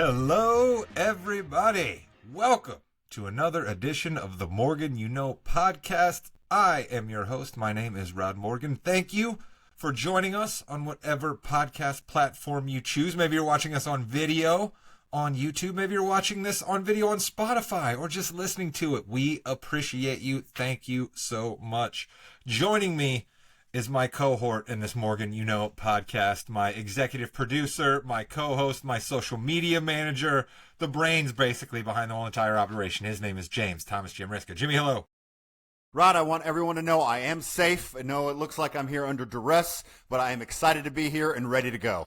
Hello, everybody. Welcome to another edition of the Morgan You Know podcast. I am your host. My name is Rod Morgan. Thank you for joining us on whatever podcast platform you choose. Maybe you're watching us on video on YouTube. Maybe you're watching this on video on Spotify or just listening to it. We appreciate you. Thank you so much. Joining me is my cohort in this Morgan You Know podcast, my executive producer, my co-host, my social media manager, the brains basically behind the whole entire operation. His name is James Thomas Jamriska. Jimmy, hello. Rod, I want everyone to know I am safe. I know it looks like I'm here under duress, but I am excited to be here and ready to go.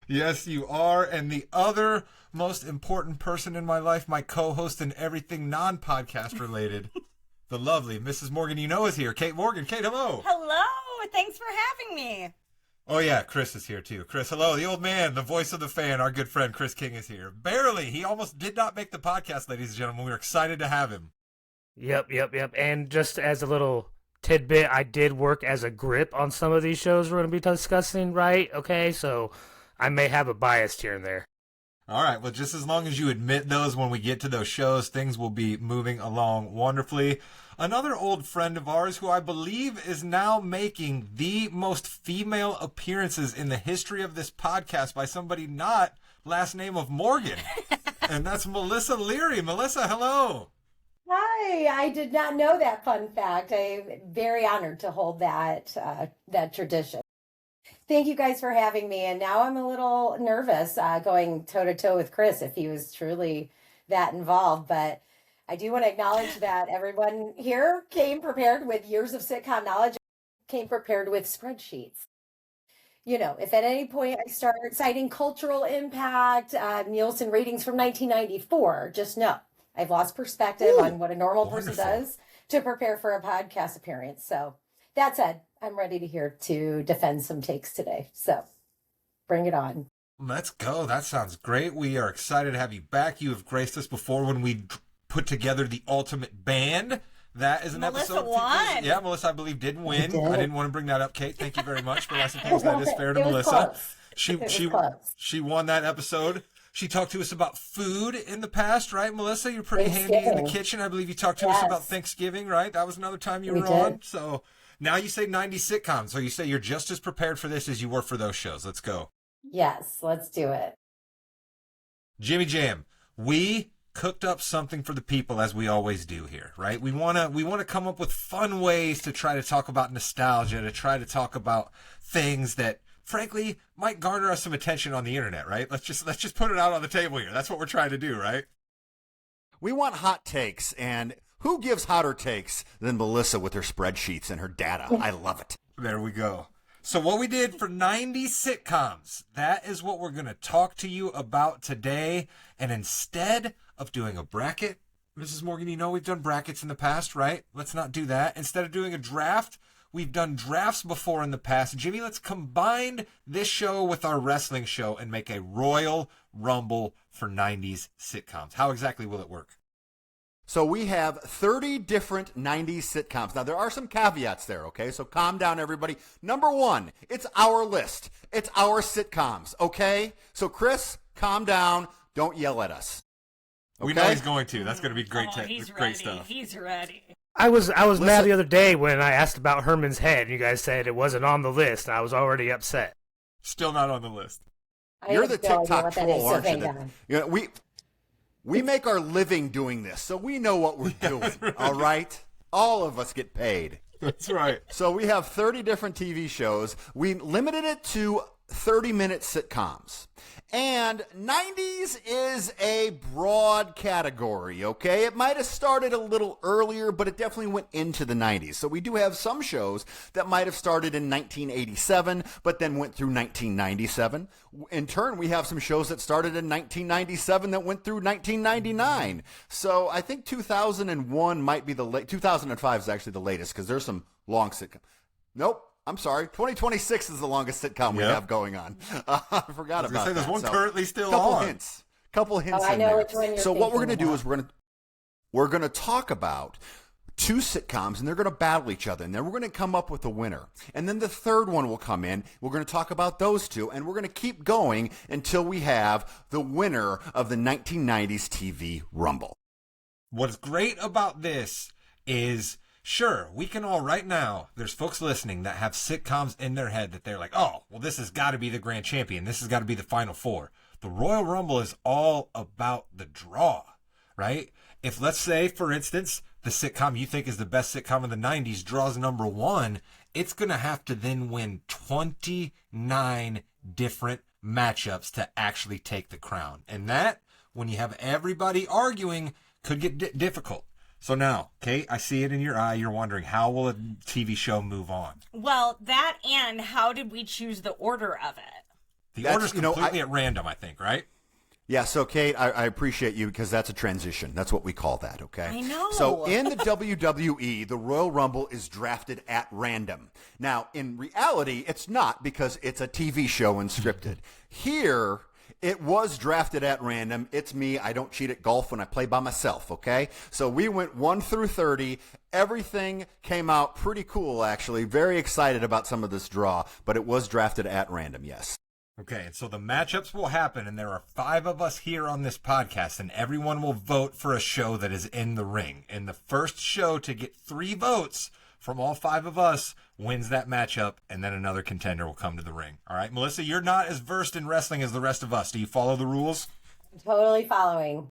Yes, you are. And the other most important person in my life, my co-host and everything non-podcast related, the lovely Mrs. Morgan You Know is here. Kate Morgan. Kate, hello. Hello. Thanks for having me. Oh, yeah. Chris is here, too. Chris, hello. The old man, the voice of the fan, our good friend Chris King is here. Barely. He almost did not make the podcast, ladies and gentlemen. We're excited to have him. Yep. And just as a little tidbit, I did work as a grip on some of these shows we're going to be discussing, right? Okay, so I may have a bias here and there. All right. Well, just as long as you admit those when we get to those shows, things will be moving along wonderfully. Another old friend of ours who I believe is now making the most female appearances in the history of this podcast by somebody not last name of Morgan. And that's Melissa Leary. Melissa, hello. Hi, I did not know that fun fact. I'm very honored to hold that tradition. Thank you guys for having me. And now I'm a little nervous going toe-to-toe with Chris if he was truly that involved. But I do want to acknowledge that everyone here came prepared with years of sitcom knowledge, came prepared with spreadsheets. You know, if at any point I start citing cultural impact, Nielsen ratings from 1994, just know I've lost perspective on what a normal person does to prepare for a podcast appearance. So that said, I'm ready to defend some takes today. So bring it on. Let's go. That sounds great. We are excited to have you back. You have graced us before when we put together the ultimate band. That is an Melissa episode. Won. Yeah, Melissa, I believe, did win. I didn't want to bring that up, Kate. Thank you very much, but I suppose that is fair to Melissa. She won that episode. She talked to us about food in the past, right, Melissa? You're pretty handy in the kitchen. I believe you talked to us about Thanksgiving, right? That was another time you were on. So now you say 90s sitcoms. So you say you're just as prepared for this as you were for those shows. Let's go. Yes, let's do it. Jimmy Jam, we cooked up something for the people as we always do here, right? We want to come up with fun ways to try to talk about nostalgia, to try to talk about things that frankly might garner us some attention on the internet, right? Let's just put it out on the table here. That's what we're trying to do, right? We want hot takes, and who gives hotter takes than Melissa with her spreadsheets and her data? I love it. There we go. So what we did for 90s sitcoms, that is what we're going to talk to you about today. And instead of doing a bracket, Mrs. Morgan, you know we've done brackets in the past, right? Let's not do that. Instead of doing a draft, we've done drafts before in the past. Jimmy, let's combine this show with our wrestling show and make a Royal Rumble for 90s sitcoms. How exactly will it work? So we have 30 different 90s sitcoms. Now, there are some caveats there, okay? So calm down, everybody. Number one, it's our list. It's our sitcoms, okay? So, Chris, calm down. Don't yell at us. Okay? We know he's going to. That's going to be great, He's great ready. stuff. He's ready. I was mad the other day when I asked about Herman's Head. You guys said it wasn't on the list, and I was already upset. Still not on the list. You're the TikTok troll, aren't you? You know, we make our living doing this, so we know what we're doing, right. All right? All of us get paid. That's right. So we have 30 different TV shows. We limited it to 30-minute sitcoms. And 90s is a broad category, okay? It might have started a little earlier, but it definitely went into the 90s. So we do have some shows that might have started in 1987, but then went through 1997. In turn, we have some shows that started in 1997 that went through 1999. So I think 2001 might be 2005 is actually the latest because there's some long sitcoms. Nope. I'm sorry. 2026 is the longest sitcom we have going on. I forgot about that. There's one currently still couple on. Couple hints I in know there. which one you're So what we're going to thinking do is we're going to talk about two sitcoms, and they're going to battle each other, and then we're going to come up with a winner. And then the third one will come in. We're going to talk about those two, and we're going to keep going until we have the winner of the 1990s TV Rumble. What's great about this is, sure, we can all right now, there's folks listening that have sitcoms in their head that they're like, oh, well, this has got to be the grand champion. This has got to be the final four. The Royal Rumble is all about the draw, right? If, let's say, for instance, the sitcom you think is the best sitcom of the 90s draws number one, it's going to have to then win 29 different matchups to actually take the crown. And that, when you have everybody arguing, could get difficult. So now, Kate, I see it in your eye. You're wondering, how will a TV show move on? Well, that and how did we choose the order of it? The order's completely at random, I think, right? Yeah, so Kate, I appreciate you because that's a transition. That's what we call that, okay? I know. So in the WWE, the Royal Rumble is drafted at random. Now, in reality, it's not because it's a TV show and scripted. Here, it was drafted at random. It's me. I don't cheat at golf when I play by myself, okay? So we went 1 through 30. Everything came out pretty cool, actually. Very excited about some of this draw, but it was drafted at random, yes. Okay, and so the matchups will happen, and there are 5 of us here on this podcast, and everyone will vote for a show that is in the ring. And the first show to get 3 votes from all 5 of us wins that matchup, and then another contender will come to the ring. All right, Melissa, you're not as versed in wrestling as the rest of us. Do you follow the rules? Totally following.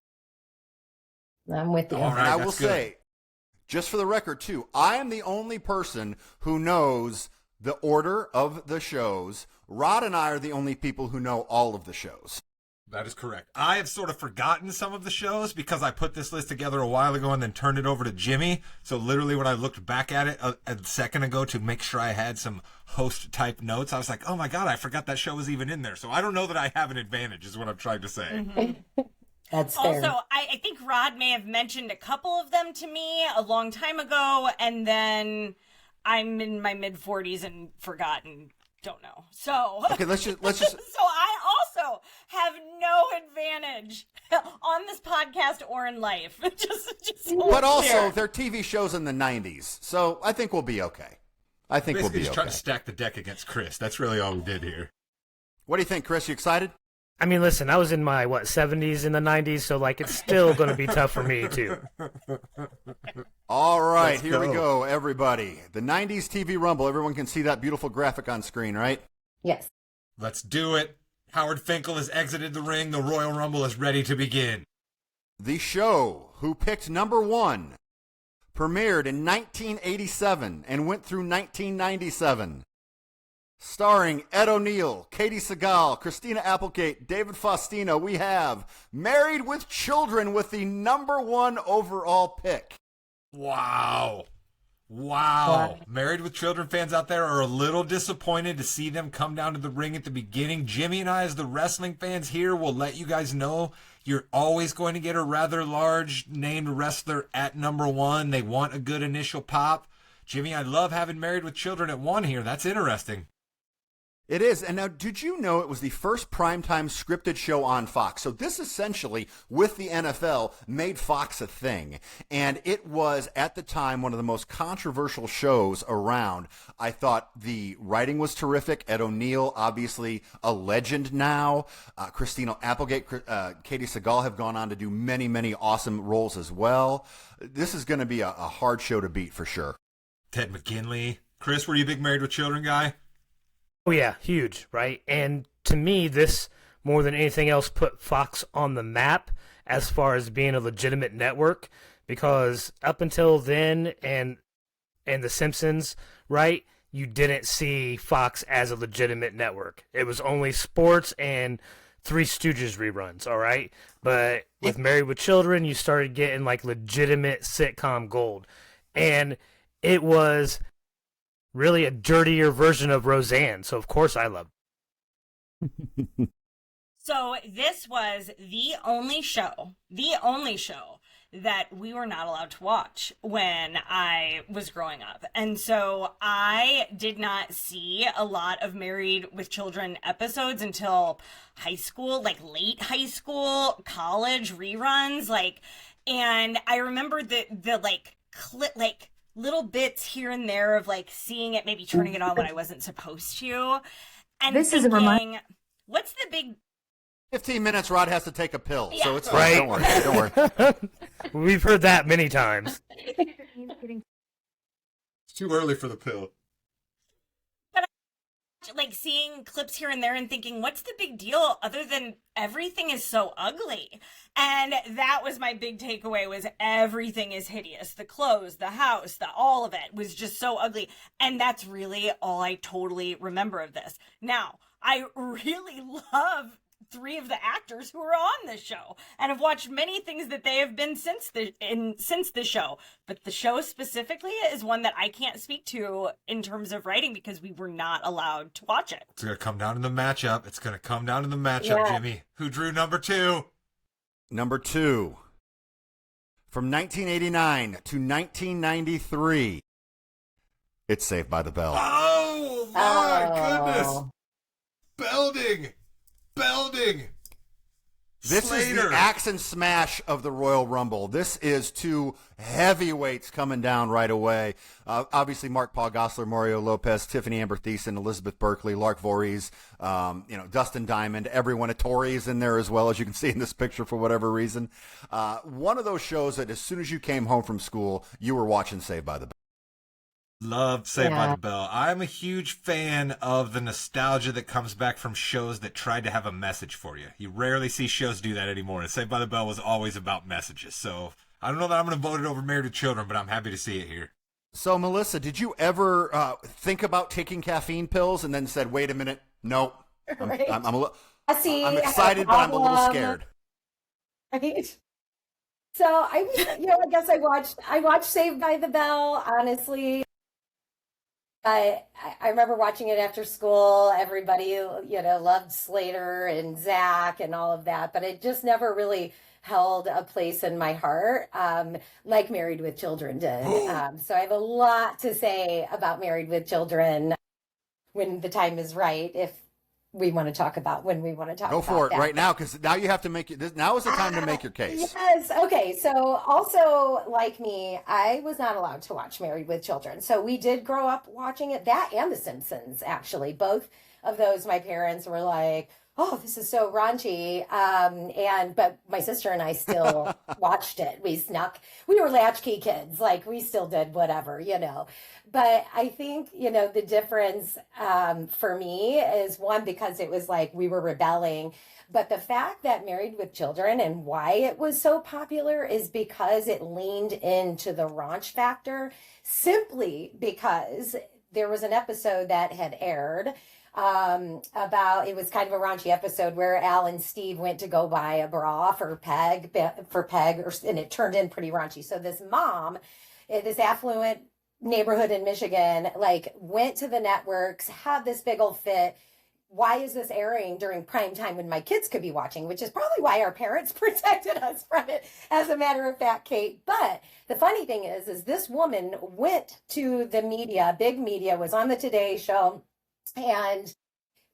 I'm with you. All right, And I will that's good. say, just for the record, too, I am the only person who knows the order of the shows. Rod and I are the only people who know all of the shows. That is correct. I have sort of forgotten some of the shows because I put this list together a while ago and then turned it over to Jimmy. So literally when I looked back at it a second ago to make sure I had some host-type notes, I was like, oh my God, I forgot that show was even in there. So I don't know that I have an advantage is what I'm trying to say. Mm-hmm. That's fair. Also, I think Rod may have mentioned a couple of them to me a long time ago, and then I'm in my mid-40s and forgotten. Don't know. So Okay, let's just so I also have no advantage on this podcast or in life. just so But also, clear. they're TV shows in the 90s, so I think we'll be okay. I think we'll Basically be just okay. trying to stack the deck against Chris. That's really all we did here. What do you think, Chris? You excited? I mean, listen, I was in my 70s in the 90s, so like it's still going to be tough for me too. All right, Let's here we go. go, everybody. The 90s TV Rumble. Everyone can see that beautiful graphic on screen, right? Yes. Let's do it. Howard Finkel has exited the ring. The Royal Rumble is ready to begin. The show who picked number 1 premiered in 1987 and went through 1997. Starring Ed O'Neill, Katie Seagal, Christina Applegate, David Faustino, we have Married with Children with the number 1 overall pick. Wow. Married with Children fans out there are a little disappointed to see them come down to the ring at the beginning. Jimmy and I, as the wrestling fans here, will let you guys know you're always going to get a rather large named wrestler at number 1. They want a good initial pop. Jimmy, I love having Married with Children at 1 here. That's interesting. It is. And now, did you know it was the first primetime scripted show on Fox? So this essentially, with the NFL, made Fox a thing. And it was, at the time, one of the most controversial shows around. I thought the writing was terrific. Ed O'Neill, obviously a legend now. Christina Applegate, Katie Seagal have gone on to do many, many awesome roles as well. This is going to be a hard show to beat for sure. Ted McGinley. Chris, were you a big Married with Children guy? Oh yeah, huge, right? And to me, this more than anything else put Fox on the map as far as being a legitimate network, because up until then and The Simpsons, right, you didn't see Fox as a legitimate network. It was only sports and Three Stooges reruns, all right? But with Married with Children, you started getting like legitimate sitcom gold. And it was really a dirtier version of Roseanne, so of course I love it. So this was the only show that we were not allowed to watch when I was growing up. And so I did not see a lot of Married with Children episodes until high school, like late high school, college reruns, and I remember the like little bits here and there of like seeing it, maybe turning it on when I wasn't supposed to, and This is a thinking, what's the big 15 minutes, Rod has to take a pill, Yeah. so it's fine. Right. Don't worry. We've heard that many times. It's too early for the pill. like seeing clips here and there and thinking, what's the big deal other than everything is so ugly? And that was my big takeaway, was everything is hideous. The clothes, the house, all of it was just so ugly. And that's really all I totally remember of this. Now, I really love 3 of the actors who are on this show and have watched many things that they have been since the show, but the show specifically is one that I can't speak to in terms of writing because we were not allowed to watch it. It's going to come down to the matchup. Yeah. Jimmy. Who drew number 2? Number 2. From 1989 to 1993, it's Saved by the Bell. Oh, my goodness. Oh. Belding. This is Slater. the axe and smash of the Royal Rumble. This is 2 heavyweights coming down right away. Obviously, Mark Paul Gosselaar, Mario Lopez, Tiffany Amber Thiessen, Elizabeth Berkley, Lark Voorhees, Dustin Diamond, everyone. Tori is in there as well, as you can see in this picture for whatever reason. One of those shows that as soon as you came home from school, you were watching Saved by the Bell. Love Saved by Yeah. the Bell. I'm a huge fan of the nostalgia that comes back from shows that tried to have a message for you. You rarely see shows do that anymore, and Saved by the Bell was always about messages. So I don't know that I'm going to vote it over Married with Children, but I'm happy to see it here. So, Melissa, did you ever think about taking caffeine pills and then said, wait a minute, no, Right. See, I'm I have excited, but I'm a little problem. scared. Right. So I was, I guess I watched Saved by the Bell, honestly. I remember watching it after school. Everybody, loved Slater and Zach and all of that, but it just never really held a place in my heart, like Married with Children did. So I have a lot to say about Married with Children when the time is right, if we want to talk about when we want to talk Go about for it that. right now, because now you have to now is the time to make your case. Yes. Okay. So also, like me, I was not allowed to watch Married with Children. So we did grow up watching it, that and The Simpsons, actually. Both of those, my parents were like, oh, this is so raunchy. But my sister and I still watched it. We were latchkey kids. Like, we still did whatever. But I think, the difference for me is, one, because it was like we were rebelling. But the fact that Married with Children and why it was so popular is because it leaned into the raunch factor, simply because there was an episode that had aired it was kind of a raunchy episode where Al and Steve went to go buy a bra for Peg, and it turned in pretty raunchy. So this mom, this affluent neighborhood in Michigan, went to the networks, had this big old fit. Why is this airing during prime time when my kids could be watching? Which is probably why our parents protected us from it, as a matter of fact, Kate. But the funny thing is this woman went to the media, big media, was on the Today Show, and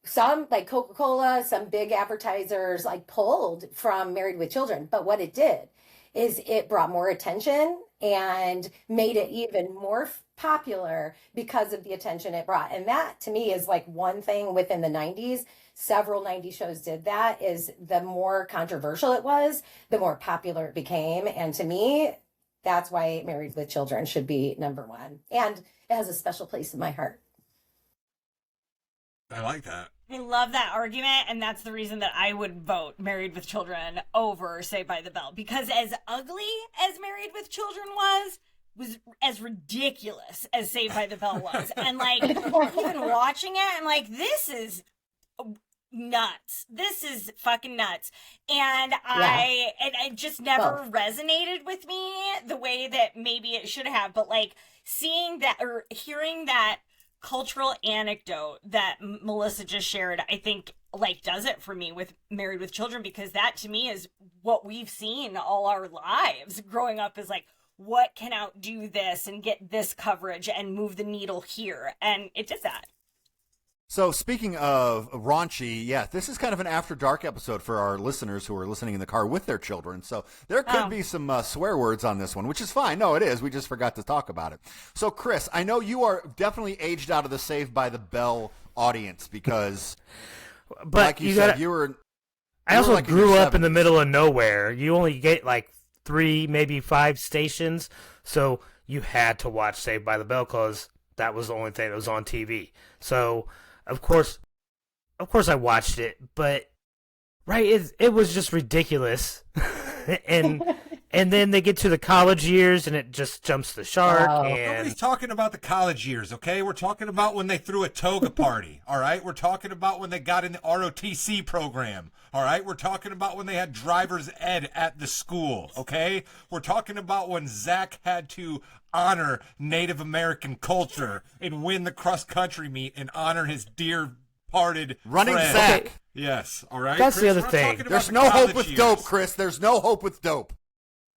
some, like Coca-Cola, some big advertisers, pulled from Married with Children. But what it did is it brought more attention and made it even more popular because of the attention it brought. And that, to me, is one thing within the 90s. Several 90s shows did that, is the more controversial it was, the more popular it became. And to me, that's why Married with Children should be number 1. And it has a special place in my heart. I like that. I love that argument, and that's the reason that I would vote Married with Children over Saved by the Bell, because as ugly as Married with Children was as ridiculous as Saved by the Bell was. And even watching it, I'm like, this is nuts. This is fucking nuts. And it just never resonated with me the way that maybe it should have. But seeing that or hearing that cultural anecdote that Melissa just shared, I think does it for me with Married with Children, because that to me is what we've seen all our lives growing up, is what can outdo this and get this coverage and move the needle here, and it did that. So speaking of raunchy, yeah, this is kind of an after dark episode for our listeners who are listening in the car with their children. So there could be some swear words on this one, which is fine. No, it is. We just forgot to talk about it. So Chris, I know you are definitely aged out of the Saved by the Bell audience because, but like you said, you were. I also like grew up in the middle of nowhere. You only get like 3, maybe 5 stations, so you had to watch Saved by the Bell because that was the only thing that was on TV. So. Of course, I watched it, but it was just ridiculous, and then they get to the college years, and it just jumps the shark. Wow. And Nobody's talking about the college years, okay? We're talking about when they threw a toga party, all right? We're talking about when they got in the ROTC program, all right? We're talking about when they had driver's ed at the school, okay? We're talking about when Zach had to honor Native American culture and win the cross-country meet and honor his dear parted running friend. Zach. Okay. Yes, all right? That's the Chris, other we're not thing. talking about There's the no hope college with years. dope, Chris. There's no hope with dope.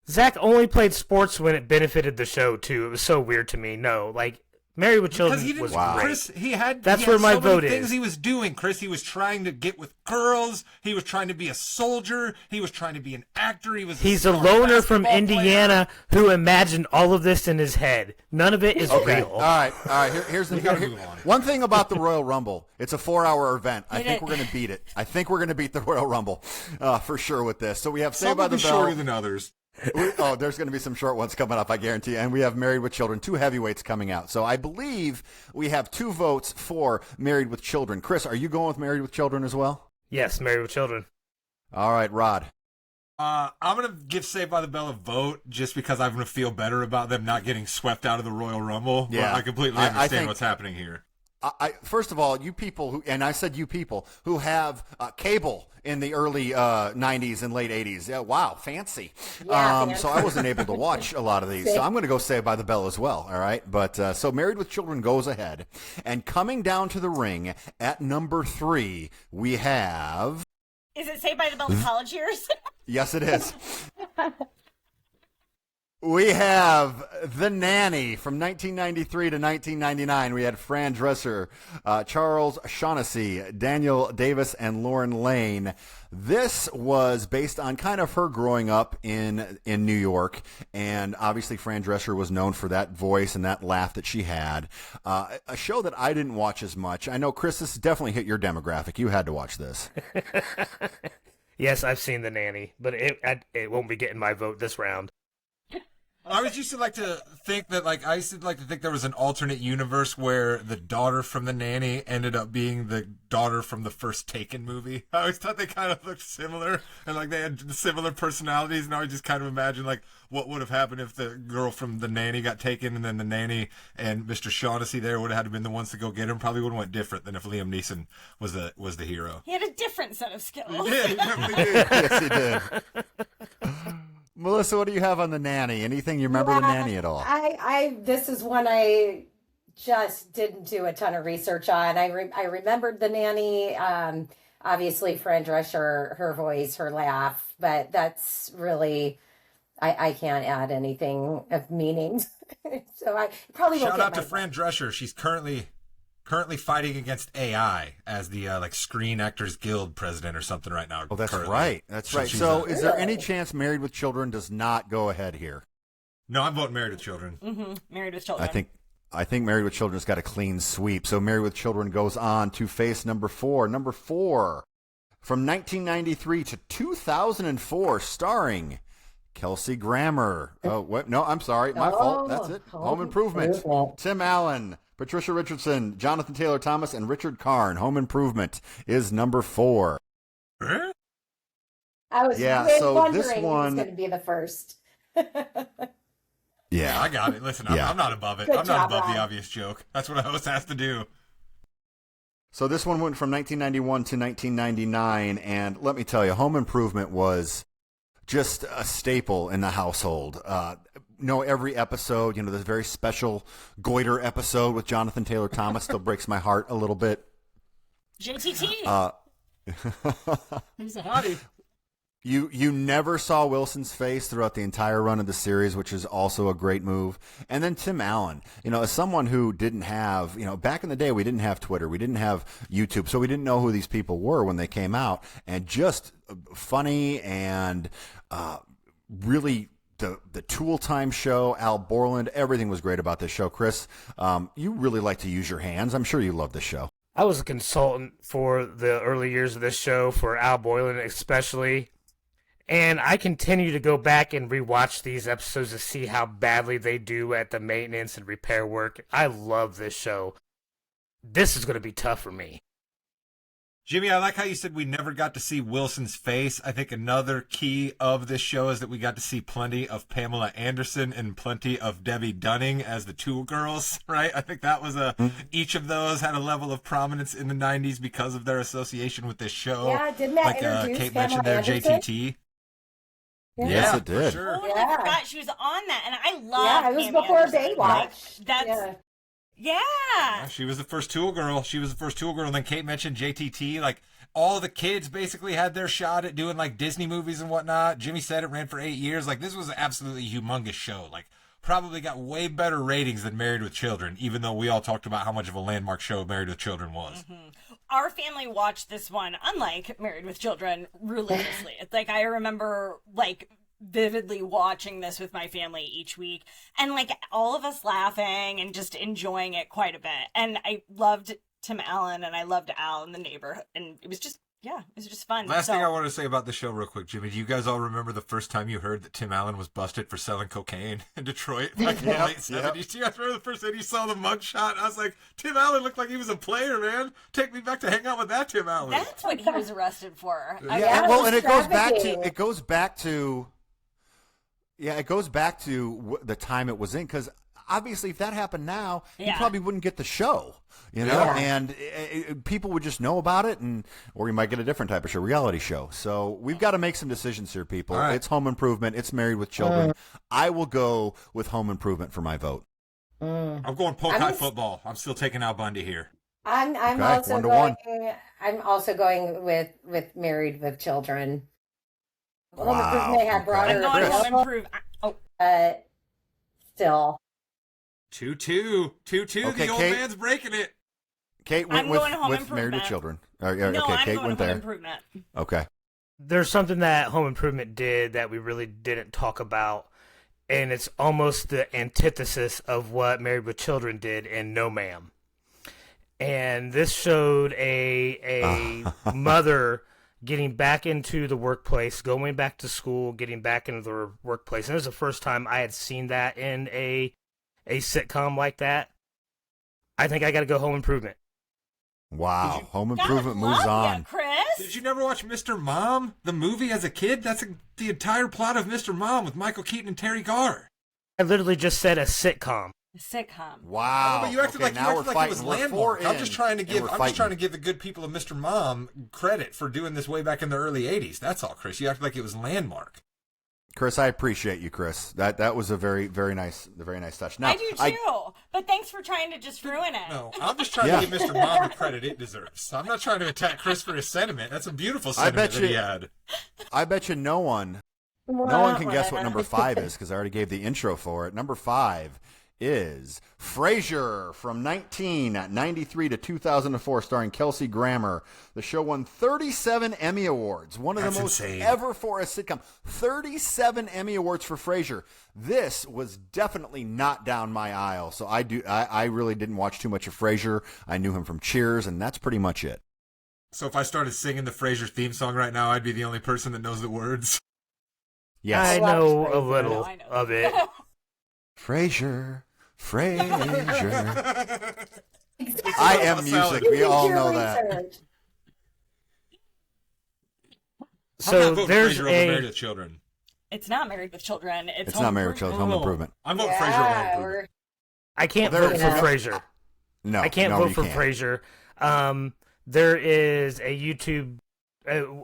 Zach only played sports when it benefited the show too. It was so weird to me. No, like Married with Children Because he didn't, was Wow. great. Chris, he had That's he where had my so many vote things is. he was doing, Chris. He was trying to get with girls. He was trying to be a soldier. He was trying to be an actor. He's a star loner from basketball Indiana who imagined all of this in his head. None of it is Okay. real. All right. Here's the We gotta move on. one thing about the Royal Rumble. It's a 4-hour event. I Hit think it. we're going to beat it. I think we're going to beat the Royal Rumble for sure with this. So we have Some Saved by will the be Bell. shorter than others. There's going to be some short ones coming up, I guarantee. And we have Married with Children, 2 heavyweights coming out. So I believe we have 2 votes for Married with Children. Chris, are you going with Married with Children as well? Yes, Married with Children. All right, Rod. I'm going to give Saved by the Bell a vote just because I'm going to feel better about them not getting swept out of the Royal Rumble. Yeah. But I completely I understand think- what's happening here. First of all, you people who, and I said you people who have cable in the early 90s and late 80s. Yeah, wow, fancy. Yeah, fancy. So I wasn't able to watch a lot of these. So I'm going to go Saved by the Bell as well. All right. But so Married with Children goes ahead. And coming down to the ring at number 3, we have. Is it Saved by the Bell the college years? Yes, it is. We have The Nanny from 1993 to 1999. We had Fran Drescher, Charles Shaughnessy, Daniel Davis, and Lauren Lane. This was based on kind of her growing up in New York, and obviously Fran Drescher was known for that voice and that laugh that she had. A show that I didn't watch as much. I know, Chris, this definitely hit your demographic. You had to watch this. Yes, I've seen The Nanny, but it won't be getting my vote this round. I always used to like to think that, I used to like to think there was an alternate universe where the daughter from The Nanny ended up being the daughter from the first Taken movie. I always thought they kind of looked similar and they had similar personalities. And I would just kind of imagine what would have happened if the girl from The Nanny got taken and then The Nanny and Mr. Shaughnessy there would have had to been the ones to go get him. Probably would have went different than if Liam Neeson was the hero. He had a different set of skills. Yeah, he definitely did. Yes, he did. Melissa, what do you have on The Nanny? Anything you remember The Nanny at all? This is one I just didn't do a ton of research on. I remembered The Nanny. Obviously, Fran Drescher, her voice, her laugh, but that's really, I can't add anything of meaning. So I probably won't Shout get out to my Fran Drescher. She's currently fighting against AI as the Screen Actors Guild president or something right now. Oh, that's currently. right. That's So right. she's So, a- is there any chance Married with Children does not go ahead here? No, I'm voting Married with Children. Mm-hmm. Married with Children. I think Married with Children's got a clean sweep. So, Married with Children goes on to face number 4. Number 4, from 1993 to 2004, starring Kelsey Grammer. Oh, what? No, I'm sorry. My fault. That's it. Home Improvement. Tim Allen, Patricia Richardson, Jonathan Taylor Thomas, and Richard Karn. Home Improvement is number 4. Huh? I was Yeah, really so wondering this who one- was going to be the first. Yeah. I got it. Listen, Yeah. I'm not above it. Good I'm job, not above the Rob. obvious joke. That's what a host has to do. So this one went from 1991 to 1999, and let me tell you, Home Improvement was just a staple in the household. Every episode, this very special Goiter episode with Jonathan Taylor Thomas still breaks my heart a little bit. JTT. He's a hottie. You never saw Wilson's face throughout the entire run of the series, which is also a great move. And then Tim Allen, as someone who didn't have, back in the day, we didn't have Twitter, we didn't have YouTube, so we didn't know who these people were when they came out. And just funny and really the Tool Time show, Al Borland, everything was great about this show. Chris, you really like to use your hands. I'm sure you love this show. I was a consultant for the early years of this show, for Al Borland especially. And I continue to go back and rewatch these episodes to see how badly they do at the maintenance and repair work. I love this show. This is going to be tough for me. Jimmy, I like how you said we never got to see Wilson's face. I think another key of this show is that we got to see plenty of Pamela Anderson and plenty of Debbie Dunning as the Tool Girls, right? I think that was each of those had a level of prominence in the 90s because of their association with this show. Yeah, didn't that like introduce Kate Pamela mentioned there, Anderson? JTT. Yes, it did. Sure. Totally Yeah. forgot she was on that, and I love. Yeah, it was Pamela before Anderson. Baywatch. That's Yeah. yeah. She was the first Tool girl. And then Kate mentioned JTT. Like, all the kids basically had their shot at doing, like, Disney movies and whatnot. Jimmy said it ran for 8 years. Like, this was an absolutely humongous show. Like, probably got way better ratings than Married with Children, even though we all talked about how much of a landmark show Married with Children was. Mm-hmm. Our family watched this one, unlike Married with Children, religiously. It's like, I remember, like, vividly watching this with my family each week, and like all of us laughing and just enjoying it quite a bit. And I loved Tim Allen and I loved Al in the neighborhood, and it was just fun. Last thing I want to say about the show real quick, Jimmy, do you guys all remember the first time you heard that Tim Allen was busted for selling cocaine in Detroit back in the late 70s? Do you guys remember the first time you saw the mugshot? I was like, Tim Allen looked like he was a player, man. Take me back to hang out with that Tim Allen. That's what he was arrested for. Yeah, well, and it goes back to the time it was in, because obviously if that happened now, you probably wouldn't get the show, and people would just know about it, or you might get a different type of show, reality show. So we've got to make some decisions here, people. Right. It's Home Improvement. It's Married with Children. I will go with Home Improvement for my vote. I'm going Pokai football. I'm still taking Al Bundy here. I'm also going with Married with Children. Home Improvement had broader I'm going Home Improve. Still. 2-2. Okay, The old Kate, man's breaking it. Kate went with Married with Children. Okay, Kate went there. Okay. There's something that Home Improvement did that we really didn't talk about, and it's almost the antithesis of what Married with Children did in No Ma'am. And this showed a mother getting back into the workplace, going back to school, getting back into the workplace. And it was the first time I had seen that in a sitcom like that. I think I got to go Home Improvement. Wow. Home Improvement moves on. Chris? Did you never watch Mr. Mom, the movie, as a kid? That's the entire plot of Mr. Mom with Michael Keaton and Terry Garr. I literally just said a sitcom. A sitcom. Wow. Oh, but you acted like it was landmark. I'm just trying to give the good people of Mr. Mom credit for doing this way back in the early 80s. That's all, Chris. You acted like it was landmark. Chris, I appreciate you, Chris. That was a very nice touch. Now, I do too. But thanks for trying to just ruin it. No, I'm just trying to give Mr. Mom the credit it deserves. I'm not trying to attack Chris for his sentiment. That's a beautiful sentiment that he had. I bet you no one can guess what number 5 is, because I already gave the intro for it. Number 5 is Frasier from 1993 to 2004, starring Kelsey Grammer. The show won 37 Emmy Awards, one of the most ever for a sitcom. 37 Emmy Awards for Frasier. This was definitely not down my aisle, so I really didn't watch too much of Frasier. I knew him from Cheers, and that's pretty much it. So if I started singing the Frasier theme song right now, I'd be the only person that knows the words. Yes. I know a little of it. Frasier. I am music. We all know that. So there's Frasier over Married with Children. It's not Married with Children. It's not Married with Children. Home Improvement. I'm voting Frasier over Home Improvement. I can't vote for Frasier. No, I can't vote for Frasier. There is a YouTube.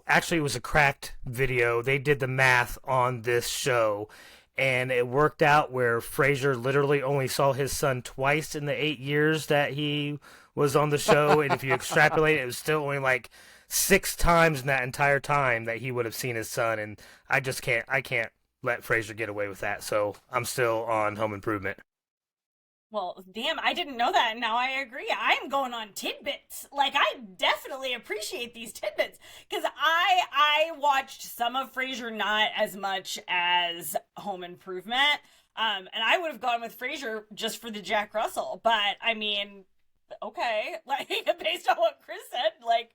Actually, it was a Cracked video. They did the math on this show, and it worked out where Frasier literally only saw his son twice in the 8 years that he was on the show. And if you extrapolate, it was still only like 6 times in that entire time that he would have seen his son, and I can't let Frasier get away with that. So I'm still on Home Improvement. Well, damn, I didn't know that, and now I agree. I'm going on tidbits. Like, I definitely appreciate these tidbits, because I watched some of Frasier, not as much as Home Improvement, and I would have gone with Frasier just for the Jack Russell, but, I mean, okay, like, based on what Chris said, like,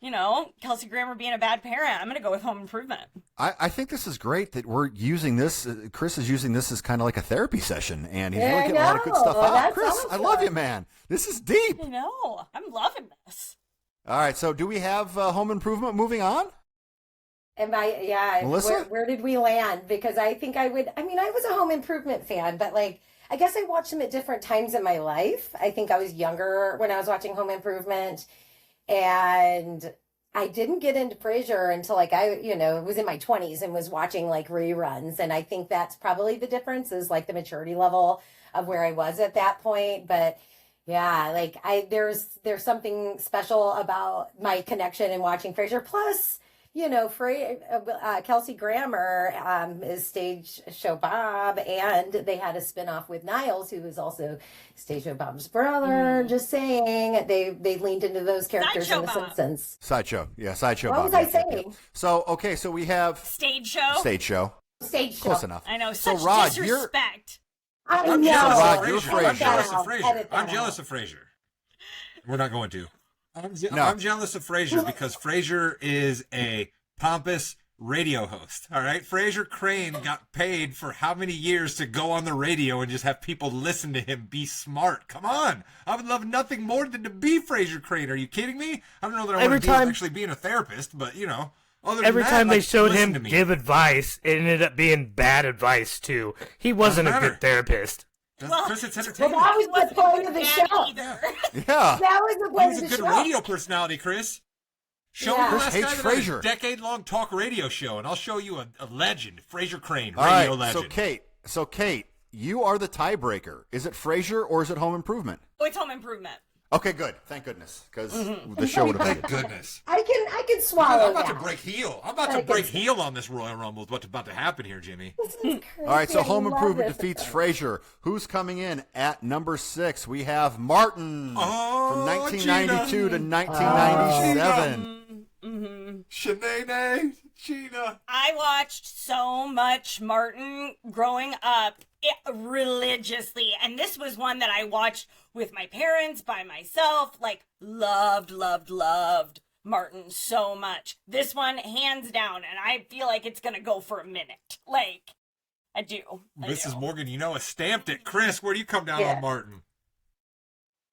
you know, Kelsey Grammer being a bad parent, I'm going to go with Home Improvement. I think this is great that we're using this. Chris is using this as kind of like a therapy session, and he's really getting a lot of good stuff out. That's Chris, awesome. I love you, man. This is deep. I know. I'm loving this. All right, so do we have Home Improvement moving on? Melissa? Where did we land? Because I think I was a Home Improvement fan, but like, I guess I watched them at different times in my life. I think I was younger when I was watching Home Improvement, and I didn't get into Frasier until like was in my 20s and was watching like reruns. And I think that's probably the difference, is like the maturity level of where I was at that point. But yeah, like there's something special about my connection in watching Frasier. Plus, Kelsey Grammer is Stage Show Bob, and they had a spinoff with Niles, who is also Stage Show Bob's brother. Just saying, they leaned into those characters Sideshow in The Bob. Simpsons. Sideshow. Yeah, Sideshow. What Bob. was I Yeah, yeah, yeah. saying? So, okay, so we have Stage Show? Stage Show. Stage Show. Close enough. I know, So, such Rod, disrespect. I'm know. jealous Rod, of you're Frasier. I'm Frasier. jealous of Edit Frasier. that I'm out. jealous of Frasier. We're not going to. No. I'm jealous of Frasier because Frasier is a pompous radio host. All right, Frasier Crane got paid for how many years to go on the radio and just have people listen to him be smart? Come on, I would love nothing more than to be Frasier Crane. Are you kidding me? I don't know that I want to be actually being a therapist, but other than Every that, time they like, showed listen him to me. give advice, it ended up being bad advice too. He wasn't a matter. good therapist. Chris, it's entertainment. That was the Wasn't point of the bad show. either. Yeah. That was the He point was of a the good show. radio personality, Chris. Show Yeah. me the Chris last hates guy that had Frasier. a decade-long talk radio show, and I'll show you a legend, Frasier Crane, All radio right, legend. so Kate, you are the tiebreaker. Is it Frasier or is it Home Improvement? Oh, it's Home Improvement. Okay, good. Thank goodness, because the show would have Thank ended. goodness. I can swallow I'm about that. to break heel. I'm about to break heel on this Royal Rumble. What's about to happen here, Jimmy? All right, so I Home love Improvement this. defeats Frasier. Who's coming in at number 6? We have Martin from 1992 to 1997. Shanae, Sheena. I watched so much Martin growing up religiously, and this was one that I watched with my parents, by myself, like loved Martin so much. This one, hands down, and I feel like it's gonna go for a minute. Like, I do. Mrs. Morgan, stamped it. Chris, where do you come down Yeah. on Martin?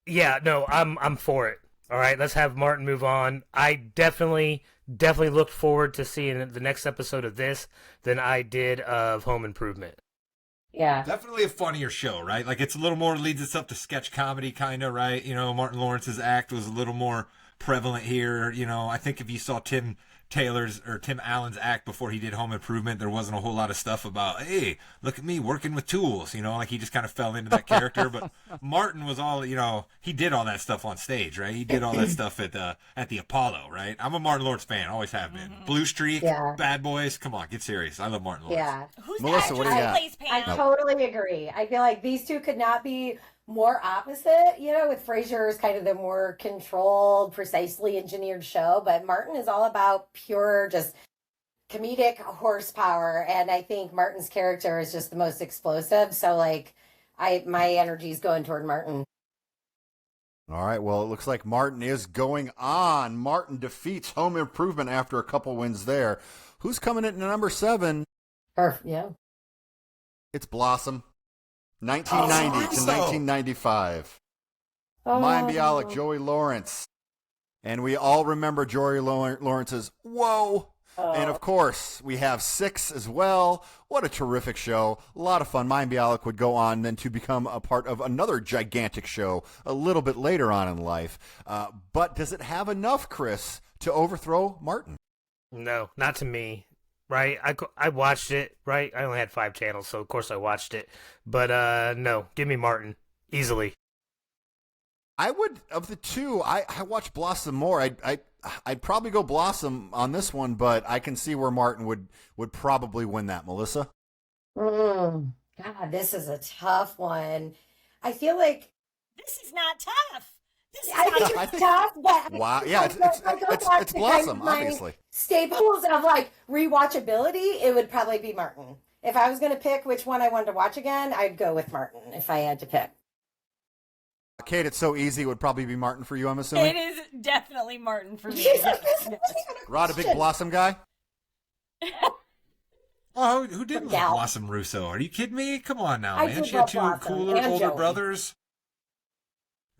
Yeah, no, I'm for it. All right, let's have Martin move on. I definitely looked forward to seeing the next episode of this than I did of Home Improvement. Yeah. Definitely a funnier show, right? Like, it's a little more, leads itself to sketch comedy, kind of, right? Martin Lawrence's act was a little more prevalent here. I think if you saw Tim Allen's act before he did Home Improvement, there wasn't a whole lot of stuff about, hey, look at me working with tools, like he just kind of fell into that character. But Martin was all, he did all that stuff on stage, right? He did all that stuff at the Apollo, right? I'm a Martin Lawrence fan, always have been. Blue Streak, Yeah. Bad Boys, come on, get serious. I love Martin Lawrence. Yeah. Who's Melissa, the what do you actress got? who plays I Pam? totally agree. I feel like these two could not be more opposite, with Frasier's kind of the more controlled, precisely engineered show, but Martin is all about pure, just comedic horsepower, and I think Martin's character is just the most explosive, so like my energy is going toward Martin. All right, well, it looks like Martin is going on. Martin defeats Home Improvement after a couple wins there. Who's coming in at number 7? Yeah. It's Blossom. 1990 to so. 1995. Mayim Bialik, Joey Lawrence. And we all remember Joey Lawrence's Whoa. And of course, we have 6 as well. What a terrific show. A lot of fun. Mayim Bialik would go on then to become a part of another gigantic show a little bit later on in life. But does it have enough, Chris, to overthrow Martin? No, not to me. Right, I watched it. Right, I only had 5 channels, so of course I watched it. But no, give me Martin easily. I would, of the two, I watch Blossom more. I'd probably go Blossom on this one, but I can see where Martin would probably win that. Melissa? God, this is a tough one. I feel like This is not tough. This is I not think tough. it's tough, but Wow. Yeah, it's Blossom, obviously. Staples of like rewatchability, it would probably be Martin. If I was going to pick which one I wanted to watch again, I'd go with Martin if I had to pick. Kate, it's so easy. It would probably be Martin for you, I'm assuming. It is definitely Martin for me. Rod, a big Blossom guy? Oh, who didn't love Gal. Blossom Russo? Are you kidding me? Come on now, I man. did She had love two Blossom cooler and older Joey. brothers.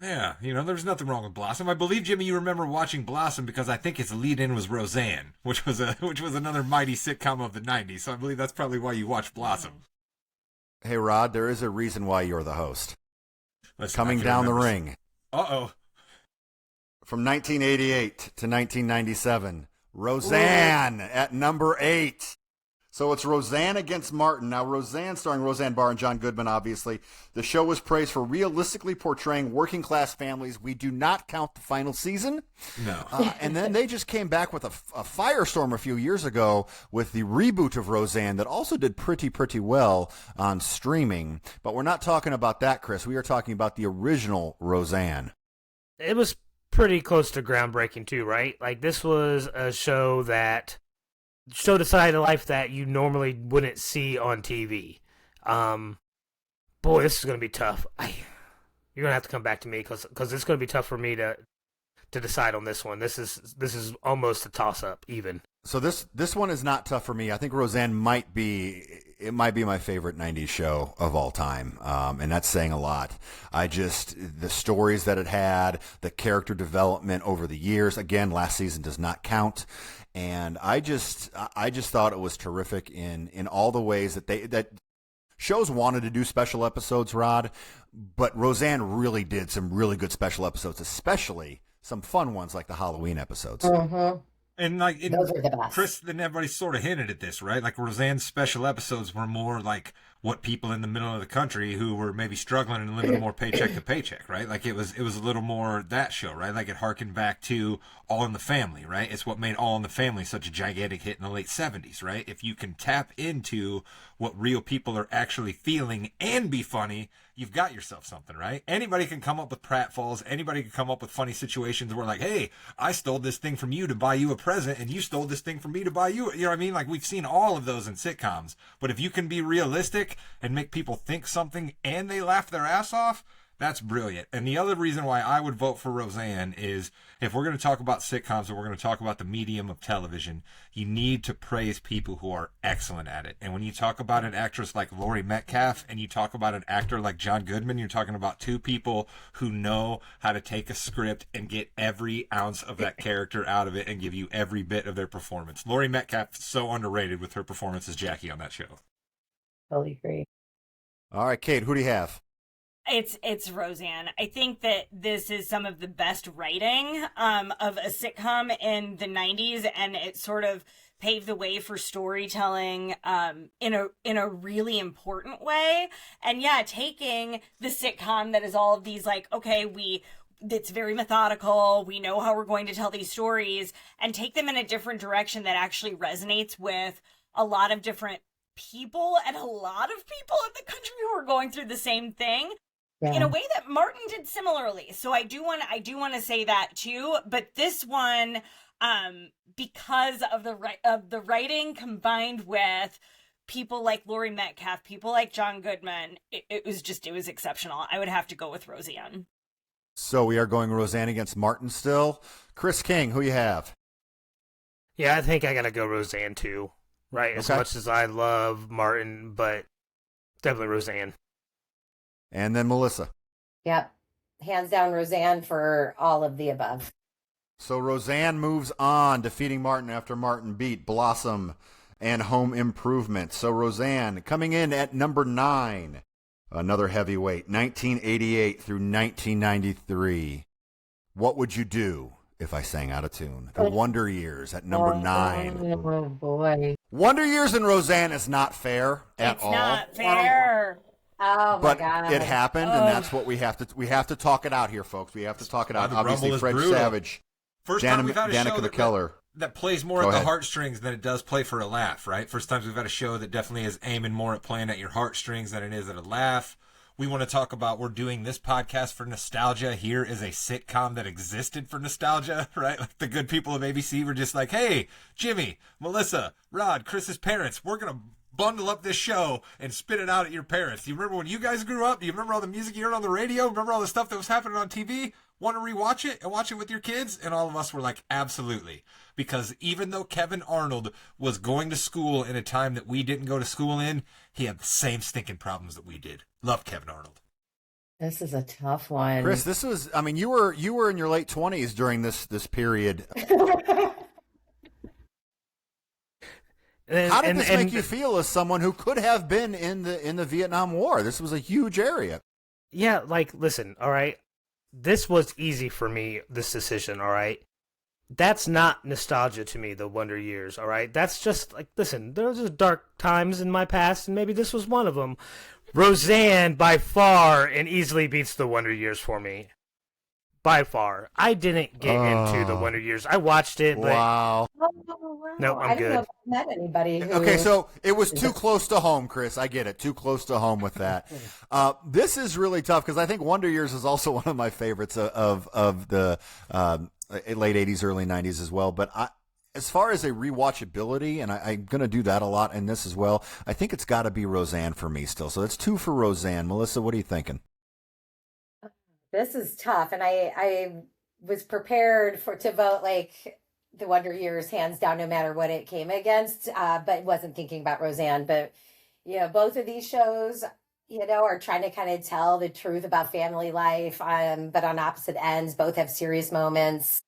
Yeah, there's nothing wrong with Blossom. I believe, Jimmy, you remember watching Blossom because I think its lead-in was Roseanne, which was another mighty sitcom of the '90s. So I believe that's probably why you watched Blossom. Hey, Rod, there is a reason why you're the host. Listen, Coming I can down the remember- ring. Uh-oh. From 1988 to 1997, Roseanne at number 8. So it's Roseanne against Martin. Now, Roseanne, starring Roseanne Barr and John Goodman, obviously. The show was praised for realistically portraying working-class families. We do not count the final season. No. And then they just came back with a firestorm a few years ago with the reboot of Roseanne that also did pretty well on streaming. But we're not talking about that, Chris. We are talking about the original Roseanne. It was pretty close to groundbreaking too, right? Like this was a show that showed a side of life that you normally wouldn't see on TV. Boy, this is going to be tough. You're going to have to come back to me because it's going to be tough for me to decide on this one. This is almost a toss-up even. So this one is not tough for me. I think Roseanne might be my favorite 90s show of all time, and that's saying a lot. The stories that it had, the character development over the years, again, last season does not count, and I just thought it was terrific in all the ways that shows wanted to do special episodes, Rod, but Roseanne really did some really good special episodes, especially some fun ones like the Halloween episodes. Mm-hmm. And Those are the best. Chris and everybody sort of hinted at this, right? Like Roseanne's special episodes were more like what people in the middle of the country who were maybe struggling and living more paycheck to paycheck, right? Like it was a little more that show, right? Like it harkened back to All in the Family, right? It's what made All in the Family such a gigantic hit in the late 70s, right? If you can tap into what real people are actually feeling and be funny, you've got yourself something, right? Anybody can come up with pratfalls. Anybody can come up with funny situations where like, hey, I stole this thing from you to buy you a present and you stole this thing from me to buy you. You know what I mean? Like we've seen all of those in sitcoms. But if you can be realistic and make people think something and they laugh their ass off, that's brilliant. And the other reason why I would vote for Roseanne is if we're going to talk about sitcoms and we're going to talk about the medium of television, you need to praise people who are excellent at it. And when you talk about an actress like Laurie Metcalf and you talk about an actor like John Goodman, you're talking about two people who know how to take a script and get every ounce of that character out of it and give you every bit of their performance. Laurie Metcalf is so underrated with her performance as Jackie on that show. Totally agree. All right, Kate, who do you have? It's Roseanne. I think that this is some of the best writing of a sitcom in the 90s, and it sort of paved the way for storytelling in a really important way. And yeah, taking the sitcom that is all of these like, okay, it's very methodical, we know how we're going to tell these stories, and take them in a different direction that actually resonates with a lot of different people and a lot of people in the country who are going through the same thing. Yeah. In a way that Martin did similarly. So I do want to say that too, but this one because of the writing combined with people like Laurie Metcalf, people like John Goodman, it was exceptional. I would have to go with Roseanne. So we are going Roseanne against Martin still. Chris King, who you have? Yeah, I think I got to go Roseanne too, right? As Okay. much as I love Martin, but definitely Roseanne. And then Melissa. Yep. Hands down, Roseanne for all of the above. So Roseanne moves on, defeating Martin after Martin beat Blossom and Home Improvement. So Roseanne coming in at number 9, another heavyweight, 1988 through 1993. What would you do if I sang out of tune? The Wonder Years at number 9. Oh, boy. Wonder Years and Roseanne is not fair at all. It's not fair. Oh my but God. it happened, and that's what we have to talk it out here, folks. We have to talk it out. The Obviously, Rumble is Fred brutal. Savage, First time we've had a show Danica McKellar. that plays more Go at the ahead. heartstrings than it does play for a laugh, right? First times we've had a show that definitely is aiming more at playing at your heartstrings than it is at a laugh. We want to talk about, we're doing this podcast for nostalgia. Here is a sitcom that existed for nostalgia, right? Like the good people of ABC were just like, hey, Jimmy, Melissa, Rod, Chris's parents, we're going to bundle up this show and spit it out at your parents. Do you remember when you guys grew up? Do you remember all the music you heard on the radio? Remember all the stuff that was happening on TV? Want to rewatch it and watch it with your kids? And all of us were like, absolutely. Because even though Kevin Arnold was going to school in a time that we didn't go to school in, he had the same stinking problems that we did. Love Kevin Arnold. This is a tough one. Chris, this was, I mean, you were in your late 20s during this period. How did this make you feel as someone who could have been in the Vietnam War? This was a huge area. Yeah, like, listen, all right? This was easy for me, this decision, all right? That's not nostalgia to me, the Wonder Years, all right? That's just, like, listen, there was just dark times in my past, and maybe this was one of them. Roseanne, by far, and easily beats the Wonder Years for me. By far. I didn't get into the Wonder Years. I watched it, but... Wow. Oh, wow. No, I'm I don't good. know if I've met anybody who... Okay, so it was too close to home, Chris. I get it. Too close to home with that. This is really tough because I think Wonder Years is also one of my favorites of the late 80s, early 90s as well. But as far as a rewatchability, and I'm going to do that a lot in this as well, I think it's got to be Roseanne for me still. So that's 2 for Roseanne. Melissa, what are you thinking? This is tough, and I was prepared to vote like the Wonder Years, hands down, no matter what it came against, but wasn't thinking about Roseanne. But, both of these shows, are trying to kind of tell the truth about family life, but on opposite ends. Both have serious moments.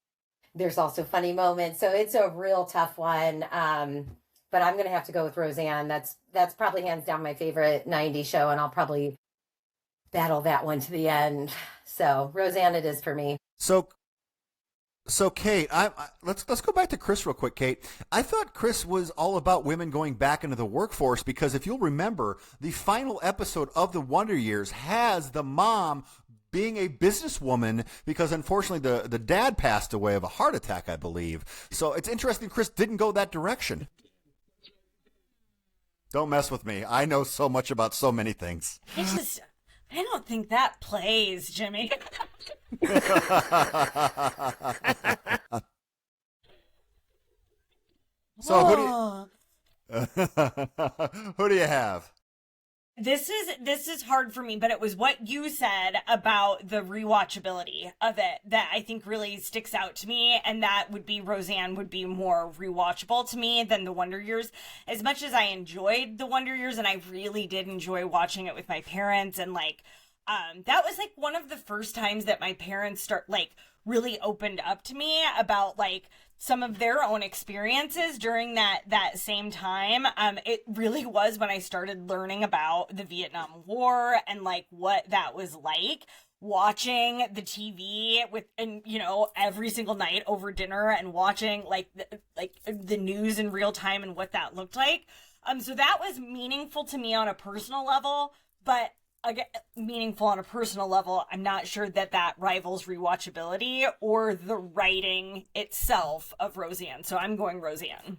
There's also funny moments. So it's a real tough one. But I'm going to have to go with Roseanne. That's probably hands down my favorite 90s show, and I'll probably battle that one to the end. So Roseanne it is for me. So Kate, let's go back to Chris real quick, Kate. I thought Chris was all about women going back into the workforce because if you'll remember, the final episode of The Wonder Years has the mom being a businesswoman because unfortunately the dad passed away of a heart attack, I believe. So it's interesting Chris didn't go that direction. Don't mess with me. I know so much about so many things. I don't think that plays, Jimmy. So who do you have? This is hard for me, but it was what you said about the rewatchability of it that I think really sticks out to me, and that would be Roseanne would be more rewatchable to me than The Wonder Years. As much as I enjoyed The Wonder Years, and I really did enjoy watching it with my parents, and that was one of the first times that my parents really opened up to me about some of their own experiences during that same time. It really was when I started learning about the Vietnam War and what that was like, watching the TV every single night over dinner and watching the news in real time and what that looked like. So that was meaningful to me on a personal level, but again, meaningful on a personal level, I'm not sure that rivals rewatchability or the writing itself of Roseanne. So I'm going Roseanne.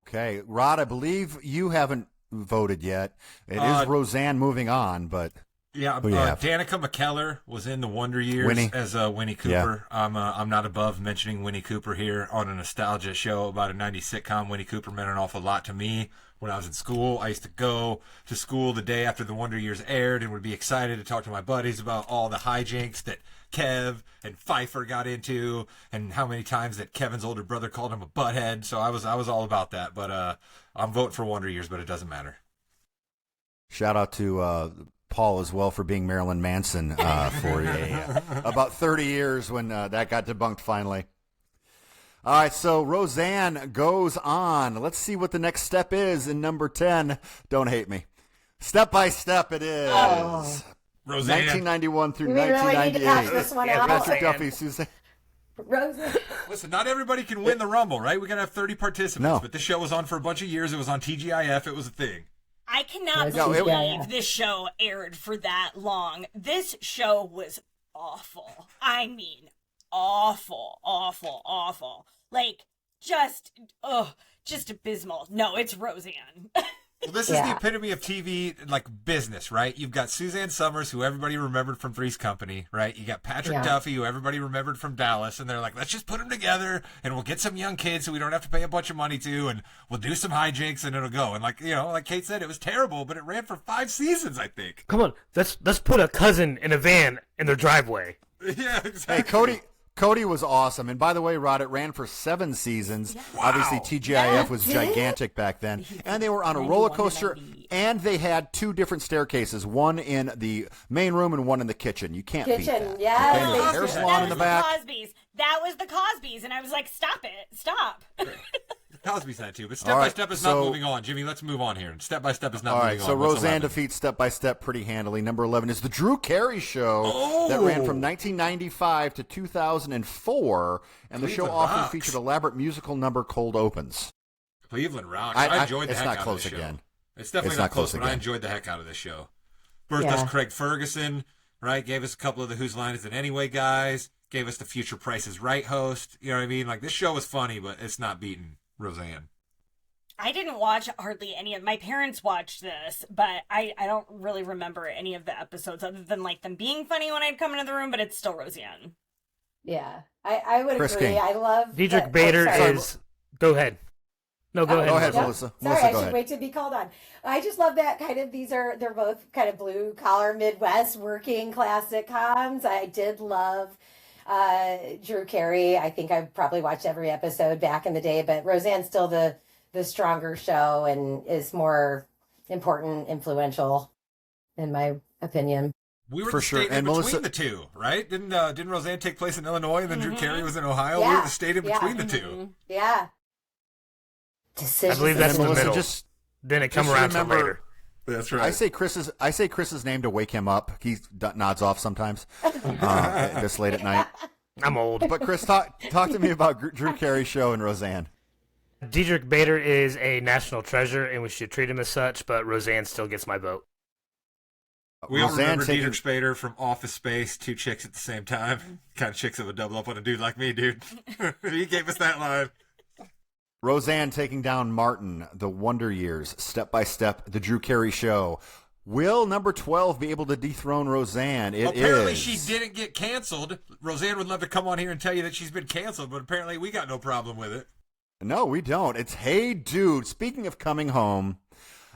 Okay. Rod, I believe you haven't voted yet. It is Roseanne moving on, but... Yeah, Danica McKellar was in The Wonder Years as Winnie Cooper. Yeah. I'm not above mentioning Winnie Cooper here on a nostalgia show about a 90s sitcom. Winnie Cooper meant an awful lot to me. When I was in school, I used to go to school the day after The Wonder Years aired and would be excited to talk to my buddies about all the hijinks that Kev and Pfeiffer got into and how many times that Kevin's older brother called him a butthead. So I was all about that. But I'm voting for Wonder Years, but it doesn't matter. Shout out to Paul as well for being Marilyn Manson for about 30 years when that got debunked finally. All right, so Roseanne goes on. Let's see what the next step is in number 10. Don't hate me. Step by step it is. Oh. Roseanne. 1991 through We really 1998. need to hash this one out. Patrick Duffy, Suzanne. Roseanne. Listen, not everybody can win the Rumble, right? We got to have 30 participants. No. But this show was on for a bunch of years. It was on TGIF. It was a thing. I cannot No, believe this show aired for that long. This show was awful. I mean, awful, awful, awful. Like, just abysmal. No, it's Roseanne. Well, this is the epitome of TV, like, business, right? You've got Suzanne Summers, who everybody remembered from Three's Company, right? You got Patrick Duffy, who everybody remembered from Dallas, and they're like, let's just put them together, and we'll get some young kids who we don't have to pay a bunch of money to, and we'll do some hijinks, and it'll go. And, like, you know, like Kate said, it was terrible, but it ran for 5 seasons, I think. Come on, let's put a cousin in a van in their driveway. Yeah, exactly. Hey, Cody was awesome. And by the way, Rod, it ran for 7 seasons. Yeah. Wow. Obviously, TGIF was gigantic back then. And they were on a roller coaster, and they had 2 different staircases, one in the main room and one in the kitchen. You can't beat that. Yes. Okay, the hair salon in the back. That was the Cosbys, and I was like, stop it, stop. Cosby's that too, but Step by Step is not moving on. Jimmy, let's move on here. Step by Step is not moving on. So What's Roseanne 11? defeats Step by Step pretty handily. Number 11 is the Drew Carey Show that ran from 1995 to 2004, and the show Cleveland often rocks. featured elaborate musical number cold opens. Cleveland rocks. I enjoyed the it's heck not out close of this again. show. It's definitely It's not not close, close but I again. enjoyed the heck out of this show. Birthed us Craig Ferguson, right? Gave us a couple of the Whose Line Is It Anyway guys. Gave us the future Price is Right host. You know what I mean? Like, this show was funny, but it's not beating Roseanne. I didn't watch hardly any of my parents watched this, but I don't really remember any of the episodes other than like them being funny when I'd come into the room, but it's still Roseanne. Yeah, I would Chris agree. King. I love Diedrich Bader is. Go ahead. No, go ahead. Go ahead, Yep. Melissa. Sorry, Melissa, I go should ahead. wait to be called on. I just love that kind of, they're both kind of blue collar Midwest working class sitcoms. I did love Drew Carey. I think I probably watched every episode back in the day, but Roseanne's still the stronger show and is more important, influential, in my opinion. We were For the sure. state in And between Melissa- the two, right? Didn't Roseanne take place in Illinois and then Drew Carey was in Ohio? We Yeah. were the state in between the two. Yeah. I believe that's And in the Melissa, middle. just Then it come just around to remember- later. That's I say Chris's name to wake him up. He nods off sometimes this late at night. I'm old. But Chris, talk to me about Drew Carey's show and Roseanne. Diedrich Bader is a national treasure, and we should treat him as such, but Roseanne still gets my vote. We all Roseanne remember taking- Diedrich Bader from Office Space, 2 chicks at the same time. Kind of chicks that would double up on a dude like me, dude. He gave us that line. Roseanne taking down Martin, The Wonder Years, Step by Step, The Drew Carey Show. Will number 12 be able to dethrone Roseanne? Apparently she didn't get canceled. Roseanne would love to come on here and tell you that she's been canceled, but apparently we got no problem with it. No, we don't. It's Hey Dude. Speaking of coming home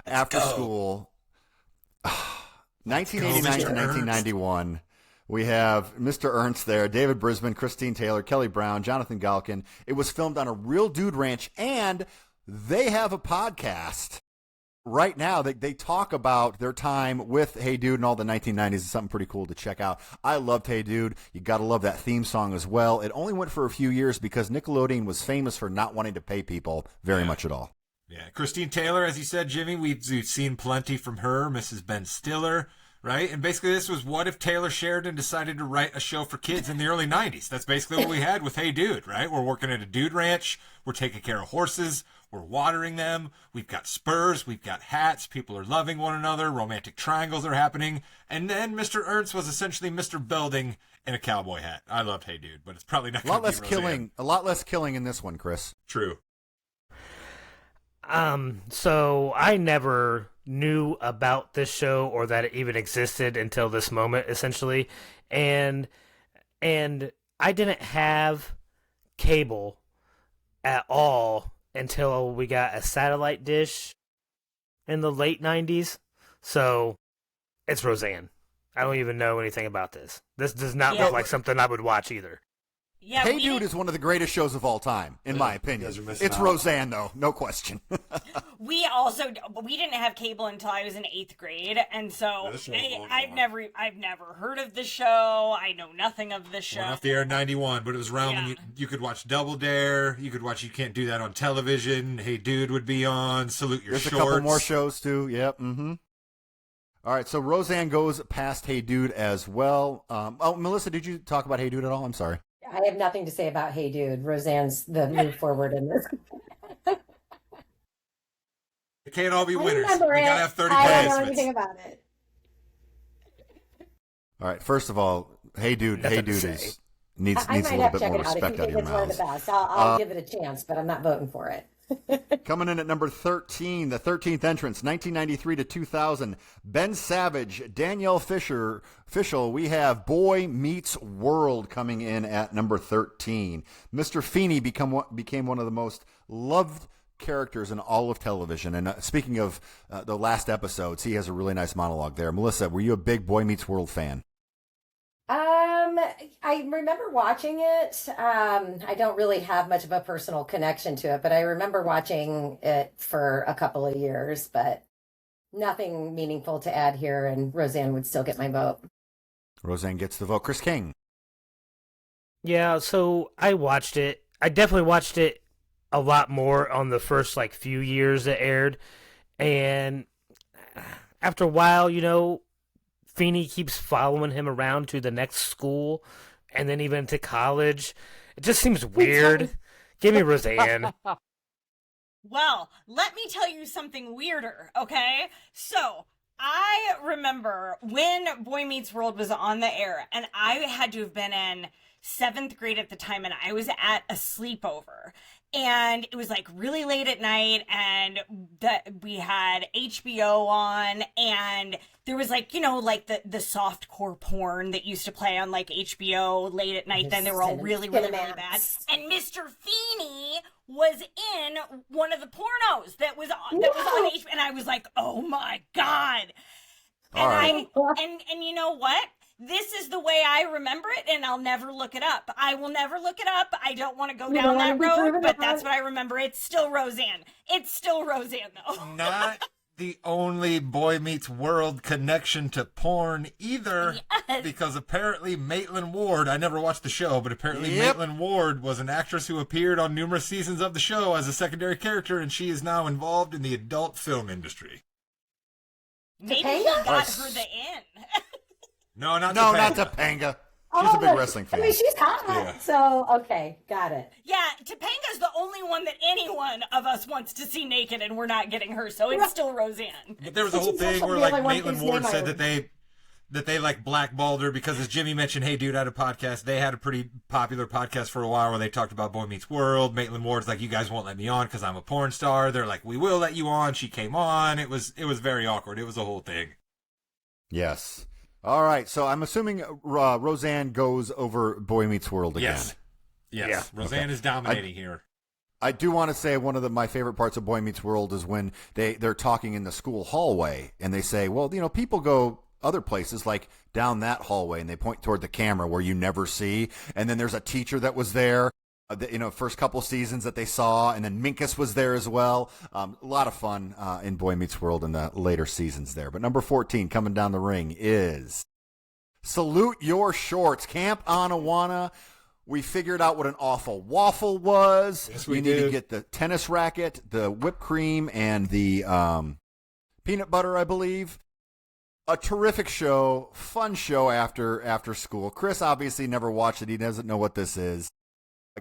after school, 1989 to Mr. 1991, we have Mr. Ernst there, David Brisbane, Christine Taylor, Kelly Brown, Jonathan Galkin. It was filmed on a real dude ranch, and they have a podcast right now. They talk about their time with Hey Dude and all the 1990s. It's something pretty cool to check out. I loved Hey Dude. You got to love that theme song as well. It only went for a few years because Nickelodeon was famous for not wanting to pay people very much at all. Yeah, Christine Taylor, as you said, Jimmy, we've seen plenty from her, Mrs. Ben Stiller, right? And basically this was what if Taylor Sheridan decided to write a show for kids in the early 90s. That's basically what we had with Hey Dude, right? We're working at a dude ranch. We're taking care of horses. We're watering them. We've got spurs. We've got hats. People are loving one another. Romantic triangles are happening. And then Mr. Ernst was essentially Mr. Belding in a cowboy hat. I loved Hey Dude, but it's probably not A going lot to be less Roseanne. killing. A lot less killing in this one, Chris. True. So I never knew about this show or that it even existed until this moment, essentially. And I didn't have cable at all until we got a satellite dish in the late 90s. So it's Roseanne. I don't even know anything about this. This does not Yeah. look like something I would watch either. Yeah, Hey we Dude didn't- is one of the greatest shows of all time, in my opinion. guys are missing It's out. Roseanne, though, no question. we didn't have cable until I was in 8th grade, and so This show's long I've gone. never heard of the show. I know nothing of the show. Went off the air in 91, but it was around when Yeah. you could watch Double Dare. You could watch You Can't Do That on Television. Hey Dude would be on. Salute Your There's Shorts. a couple more shows, too. Yep, All right, so Roseanne goes past Hey Dude as well. Melissa, did you talk about Hey Dude at all? I'm sorry. I have nothing to say about Hey Dude. Roseanne's the move forward in this. It can't all be I winners. remember We it. gotta have 30 I don't know placements. anything about it. All right. First of all, Hey Dude Nothing to needs say. needs I a might little have bit to check more it out. If you respect out of think your it's one of the mouths. best, I'll give it a chance, but I'm not voting for it. Coming in at number 13, the 13th entrance, 1993 to 2000. Ben Savage, Danielle Fishel. We have Boy Meets World coming in at number 13. Mr. Feeney became one of the most loved characters in all of television. And speaking of the last episodes, he has a really nice monologue there. Melissa, were you a big Boy Meets World fan? I remember watching it. I don't really have much of a personal connection to it, but I remember watching it for a couple of years, but nothing meaningful to add here, and Roseanne would still get my vote. Roseanne gets the vote. Chris King. Yeah, so I watched it. I definitely watched it a lot more on the first few years it aired, and after a while, Feeney keeps following him around to the next school, and then even to college. It just seems weird. Give me Roseanne. Well, let me tell you something weirder, okay? So, I remember when Boy Meets World was on the air, and I had to have been in 7th grade at the time, and I was at a sleepover. And it was really late at night, and we had HBO on, and there was the softcore porn that used to play on HBO late at night. Then they were all really, really, really bad. And Mr. Feeney was in one of the pornos that was on HBO, and I was like, oh my God. And and you know what? This is the way I remember it, and I'll never look it up. I will never look it up. I don't want to go down that road, but that's what I remember. It's still Roseanne. It's still Roseanne, though. Not the only Boy Meets World connection to porn either, because apparently Maitland Ward, I never watched the show, but apparently Maitland Ward was an actress who appeared on numerous seasons of the show as a secondary character, and she is now involved in the adult film industry. Maybe he got her the in. No, not Topanga. She's a big wrestling fan. I mean, she's hot. Yeah. So, okay, got it. Yeah, Topanga's the only one that any one of us wants to see naked, and we're not getting her, so it's still Roseanne. But there was a whole thing where Maitland Ward said that they blackballed her because, as Jimmy mentioned, Hey Dude had a podcast. They had a pretty popular podcast for a while where they talked about Boy Meets World. Maitland Ward's like, you guys won't let me on because I'm a porn star. They're like, we will let you on. She came on. It was very awkward. It was a whole thing. Yes. All right, so I'm assuming Roseanne goes over Boy Meets World again. Yes. Yeah. Roseanne is dominating here. I do want to say one of my favorite parts of Boy Meets World is when they're talking in the school hallway, and they say, well, people go other places, like down that hallway, and they point toward the camera where you never see, and then there's a teacher that was there, first couple seasons that they saw, and then Minkus was there as well. A lot of fun in Boy Meets World in the later seasons there. But number 14 coming down the ring is Salute Your Shorts, Camp Anawana. We figured out what an awful waffle was. Yes, we need did. to get the tennis racket, the whipped cream, and the peanut butter, I believe. A terrific show, fun show after school. Chris obviously never watched it. He doesn't know what this is.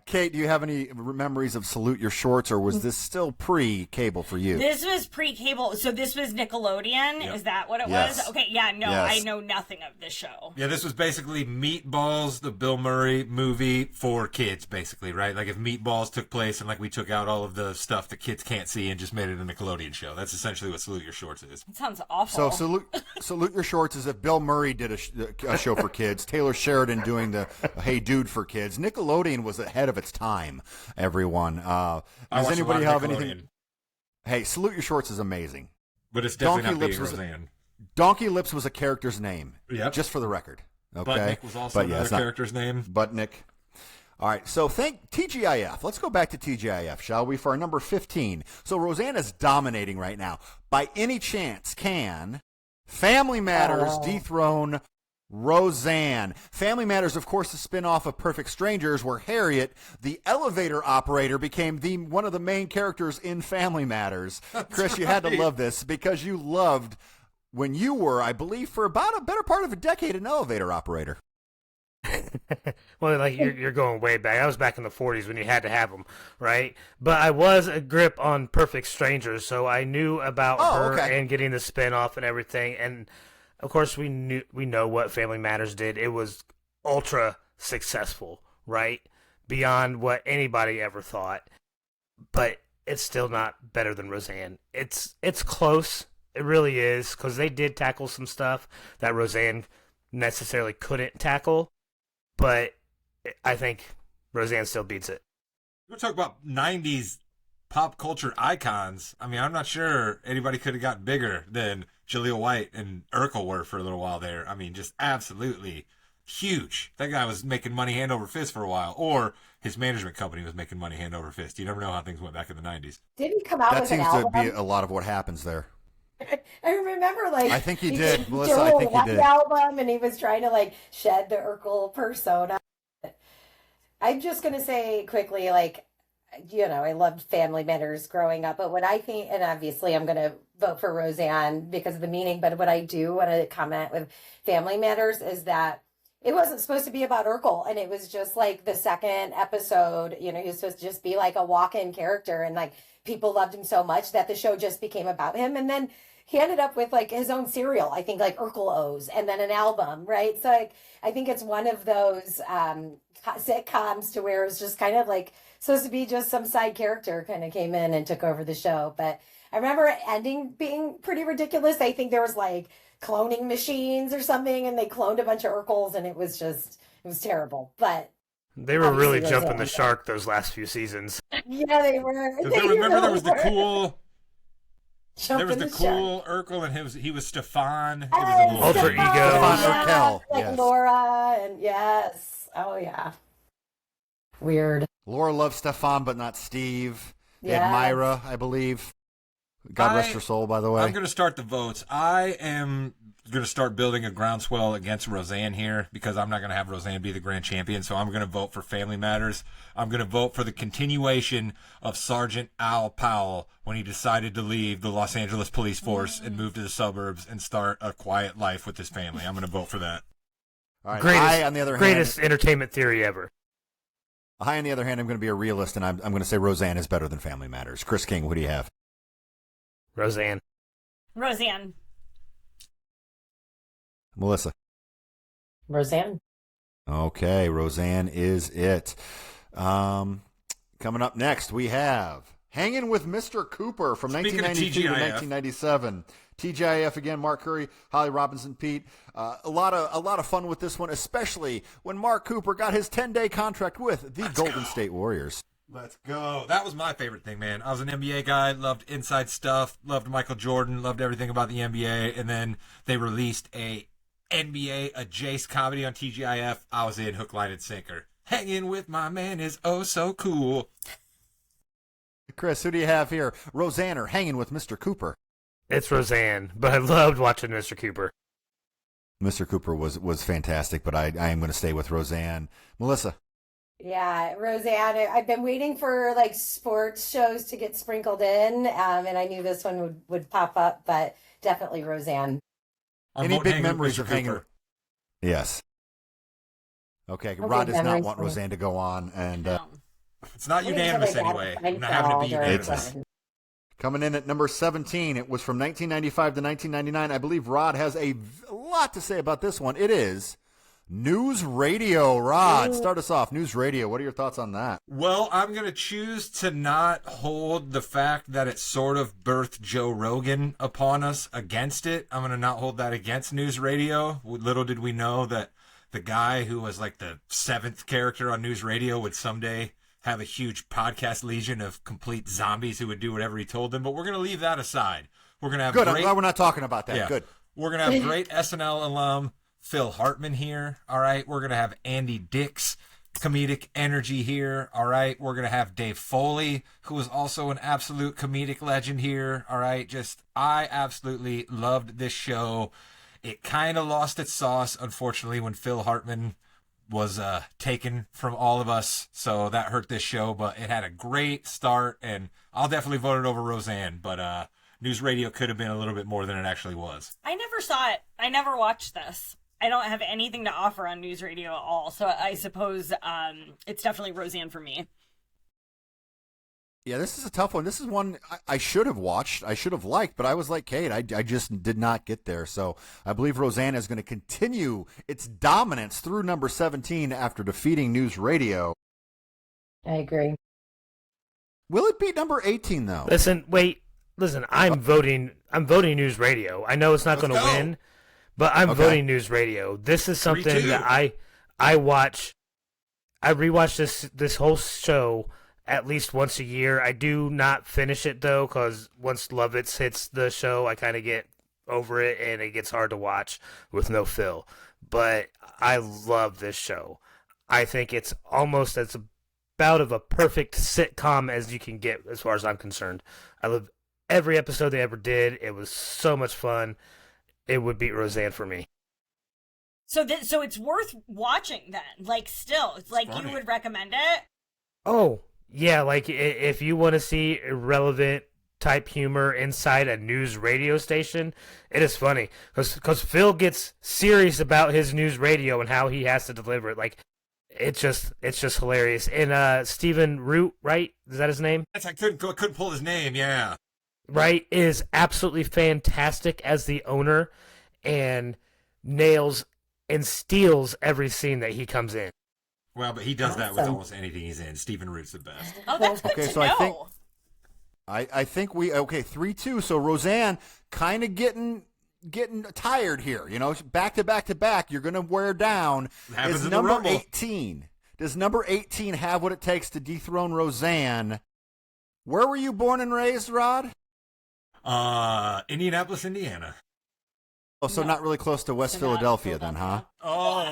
Kate, do you have any memories of Salute Your Shorts, or was this still pre-cable for you? This was pre-cable, so this was Nickelodeon? Yep. Is that what it Yes. was? Okay, yeah, no, Yes. I know nothing of this show. Yeah, this was basically Meatballs, the Bill Murray movie for kids, basically, right? Like if Meatballs took place and we took out all of the stuff that kids can't see and just made it a Nickelodeon show. That's essentially what Salute Your Shorts is. It sounds awful. So Salute Your Shorts is if Bill Murray did a show for kids, Taylor Sheridan doing the Hey Dude for kids. Nickelodeon was ahead of its time, everyone. Does anybody have anything? Hey, Salute Your Shorts is amazing. But it's definitely Donkey not Lips being was Roseanne. Donkey Lips was a character's name. Yep. Just for the record. Okay. Buttnick was also another character's name. Buttnick. All right, so thank TGIF. Let's go back to TGIF, shall we, for our number 15. So Roseanne is dominating right now. By any chance, can Family Matters dethrone Roseanne? Family Matters, of course, the spinoff of Perfect Strangers, where Harriet, the elevator operator, became one of the main characters in Family Matters. Chris, you had to love this because you loved when you were, I believe, for about a better part of a decade, an elevator operator. Well, like you're going way back. I was back in the 40s when you had to have them, right? But I was a grip on Perfect Strangers, so I knew about her and getting the spinoff and everything. And of course, we know what Family Matters did. It was ultra successful, right? Beyond what anybody ever thought. But it's still not better than Roseanne. It's close. It really is, because they did tackle some stuff that Roseanne necessarily couldn't tackle. But I think Roseanne still beats it. We're talking about 90s pop culture icons. I mean, I'm not sure anybody could have gotten bigger than Jaleel White and Urkel were for a little while there. I mean, just absolutely huge. That guy was making money hand over fist for a while, or his management company was making money hand over fist. You never know how things went back in the 90s. Did he come out with an album? That seems to be a lot of what happens there. I remember, like, I think he did, Melissa. I think he did. Album, and he was trying to like shed the Urkel persona. I'm just gonna say quickly, like, I loved Family Matters growing up, but what I think, and obviously I'm gonna vote for Roseanne because of the meaning, but what I do want to comment with Family Matters is that it wasn't supposed to be about Urkel, and it was just like the second episode. He was supposed to just be like a walk-in character, and like people loved him so much that the show just became about him, and then he ended up with like his own cereal, I think, like Urkel O's, and then an album, right? So like, I think it's one of those sitcoms to where it's just kind of like supposed to be just some side character kind of came in and took over the show. But I remember it ending being pretty ridiculous. I think there was like cloning machines or something, and they cloned a bunch of Urkels, and it was terrible. But they were really jumping the shark those last few seasons. Yeah, they were. Remember there was the cool... There was the cool Urkel, and he was Stefan. It was a little alter ego. Urkel. Like yes. Laura, and yes. Oh, yeah. Weird. Laura loved Stefan, but not Steve. They Yes. had Myra, I believe. God rest her soul, by the way. I'm going to start the votes. I am going to start building a groundswell against Roseanne here because I'm not going to have Roseanne be the grand champion, so I'm going to vote for Family Matters. I'm going to vote for the continuation of Sergeant Al Powell when he decided to leave the Los Angeles police force and move to the suburbs and start a quiet life with his family. I'm going to vote for that. All right. Greatest, on the other greatest hand, entertainment theory ever. I, on the other hand, I'm going to be a realist, and I'm going to say Roseanne is better than Family Matters. Chris King, what do you have? Roseanne. Melissa. Roseanne. Okay, Roseanne is it. Coming up next, we have Hanging with Mr. Cooper from Speaking 1992 to of TGIF. 1997. TGIF again, Mark Curry, Holly Robinson, Pete. A lot of fun with this one, especially when Mark Cooper got his 10-day contract with the Golden State Warriors. Let's go. That was my favorite thing, man. I was an NBA guy, loved inside stuff, loved Michael Jordan, loved everything about the NBA, and then they released a NBA adjacent comedy on TGIF. I was in hook, line, and sinker. Hanging with my man is oh so cool. Chris, who do you have here? Roseanne or Hanging with Mr. Cooper? It's Roseanne, but I loved watching Mr. Cooper. Mr. Cooper was fantastic, but I am going to stay with Roseanne. Melissa? Yeah, Roseanne. I've been waiting for like sports shows to get sprinkled in, and I knew this one would pop up, but definitely Roseanne. Any big memories of Hanging? Yes. Okay, Rod does not want Roseanne to go on, and it's not unanimous anyway. I'm not having to be unanimous. Coming in at number 17, it was from 1995 to 1999. I believe Rod has a lot to say about this one. It is News Radio. Rod, start us off. News Radio, what are your thoughts on that? Well, I'm going to choose to not hold the fact that it sort of birthed Joe Rogan upon us against it. I'm going to not hold that against News Radio. Little did we know that the guy who was like the 7th character on News Radio would someday have a huge podcast legion of complete zombies who would do whatever he told them. But we're going to leave that aside. We're going to have good. I'm glad we're not talking about that. Yeah, good. We're going to have great SNL alum Phil Hartman here. All right. We're going to have Andy Dick's comedic energy here. All right. We're going to have Dave Foley, who is also an absolute comedic legend here. All right. I absolutely loved this show. It kind of lost its sauce, unfortunately, when Phil Hartman was taken from all of us, so that hurt this show, but it had a great start, and I'll definitely vote it over Roseanne, but News Radio could have been a little bit more than it actually was. I never saw it. I never watched this. I don't have anything to offer on news radio at all. So I suppose it's definitely Roseanne for me. Yeah, this is a tough one. This is one I should have watched. I should have liked, but I was like Kate. I just did not get there. So I believe Roseanne is going to continue its dominance through number 17 after defeating News Radio. I agree. Will it beat number 18 though? Listen, I'm voting News Radio. I know it's not going to win, but I'm voting News Radio. This is something that I watch. I rewatch this whole show at least once a year. I do not finish it though, because once Lovitz hits the show, I kind of get over it and it gets hard to watch with no Phil. But I love this show. I think it's almost as about of a perfect sitcom as you can get, as far as I'm concerned. I love every episode they ever did. It was so much fun. It would beat Roseanne for me. So it's worth watching then. Like, still, it's like you would recommend it. Oh. Yeah, like if you want to see irrelevant type humor inside a news radio station, it is funny because Phil gets serious about his news radio and how he has to deliver it. Like it's just hilarious. And Stephen Root, right? Is that his name? I couldn't pull his name. Yeah, right. Is absolutely fantastic as the owner and nails and steals every scene that he comes in. Well, but he does that with almost anything he's in. Stephen Root's the best. Oh, that's good to know. I think 3-2. So Roseanne kind of getting tired here. You know, back to back. You're going to wear down. Happens Is in the number Rumble. 18? Does number 18 have what it takes to dethrone Roseanne? Where were you born and raised, Rod? Indianapolis, Indiana. Oh, so not really close to West Philadelphia then, huh? Oh,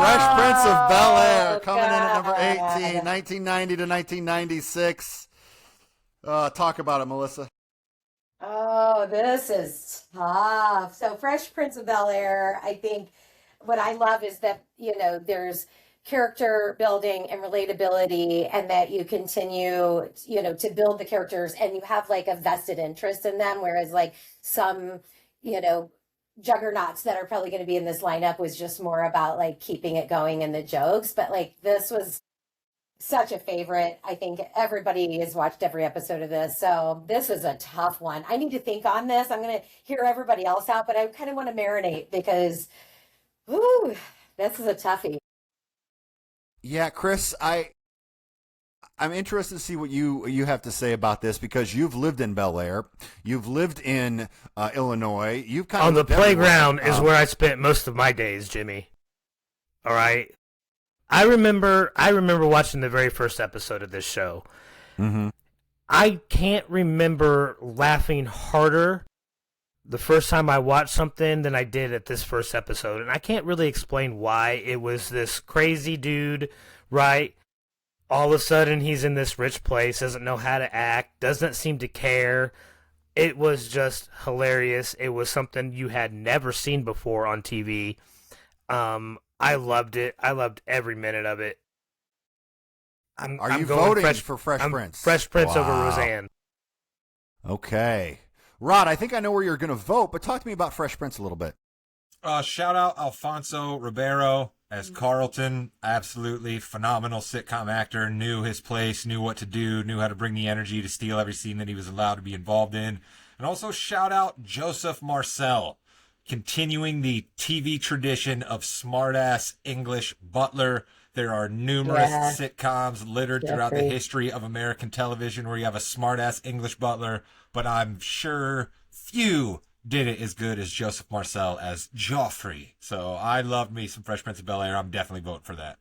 Fresh Prince of Bel-Air coming in God. at number 18, 1990 to 1996. Talk about it, Melissa. Oh, this is tough. So Fresh Prince of Bel-Air, I think what I love is that, there's character building and relatability, and that you continue, to build the characters and you have like a vested interest in them. Whereas like some, juggernauts that are probably going to be in this lineup was just more about like keeping it going and the jokes. But like this was such a favorite. I think everybody has watched every episode of this. So this is a tough one. I need to think on this. I'm going to hear everybody else out, but I kind of want to marinate because, this is a toughie. Yeah, Chris, I'm interested to see what you have to say about this because you've lived in Bel-Air, you've lived in Illinois, you've kind on of the playground is where I spent most of my days, Jimmy. All right, I remember watching the very first episode of this show. Mm-hmm. I can't remember laughing harder the first time I watched something than I did at this first episode, and I can't really explain why. It was this crazy dude, right? All of a sudden, he's in this rich place, doesn't know how to act, doesn't seem to care. It was just hilarious. It was something you had never seen before on TV. I loved it. I loved every minute of it. Are you voting for Fresh Prince? Fresh Prince over Roseanne. Okay. Rod, I think I know where you're going to vote, but talk to me about Fresh Prince a little bit. Shout out Alfonso Ribeiro as Carlton. Absolutely phenomenal sitcom actor. Knew his place, knew what to do, knew how to bring the energy to steal every scene that he was allowed to be involved in. And also shout out Joseph Marcel, continuing the TV tradition of smartass English butler. There are numerous sitcoms littered throughout the history of American television where you have a smartass English butler, but I'm sure few did it as good as Joseph Marcel as Joffrey. So I loved me some Fresh Prince of Bel-Air. I'm definitely voting for that.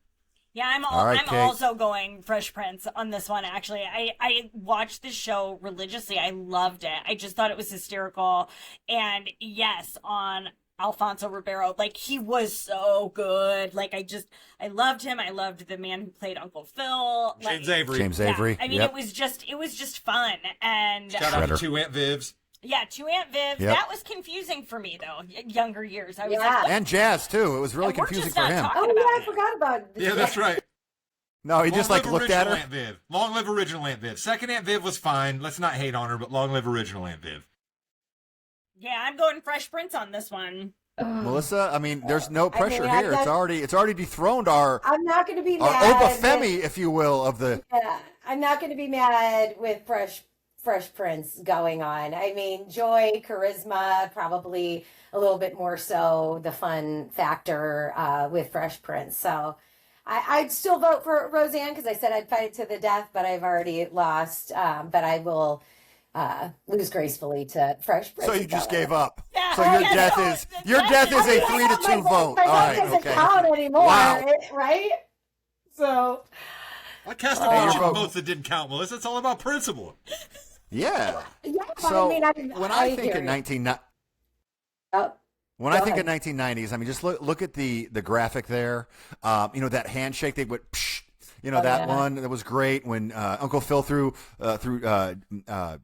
Yeah, I'm also going Fresh Prince on this one, actually. I watched this show religiously. I loved it. I just thought it was hysterical. And yes, on Alfonso Ribeiro, like, he was so good. Like, I loved him. I loved the man who played Uncle Phil. James Avery. James Avery. I mean, it was just fun. And shout out to two Aunt Vivs. Yeah, to Aunt Viv. Yep. That was confusing for me, though. Younger years. I was like, what? And Jazz, too. It was really And we're confusing just for not him. talking Oh, about yeah, I it. forgot about Yeah, that's right. No, he just like looked at her. Aunt Viv. Long live original Aunt Viv. Second Aunt Viv was fine. Let's not hate on her, but long live original Aunt Viv. Yeah, I'm going Fresh Prince on this one. Melissa, I mean, there's no pressure I here. It's already dethroned our I'm not going to be our mad. Obafemi, if you will, of the. Yeah, I'm not going to be mad with Fresh Prince going on. I mean, joy, charisma, probably a little bit more so the fun factor with Fresh Prince. So I'd still vote for Roseanne because I said I'd fight it to the death, but I've already lost. But I will lose gracefully to Fresh Prince. So you just gave up. Yeah, So your yeah, death no, is the your death death is a is- 3-2 vote. My All right, doesn't okay. count anymore, Wow. right? So I cast a your bunch of vote. votes that didn't count, Melissa. It's all about principle. Yeah. yeah, but So I mean, when I think hear in you. 19 Oh, when Go I think ahead. of 1990s, I mean, just look at the graphic there. That handshake they went, psh, that yeah. one that was great when Uncle Phil threw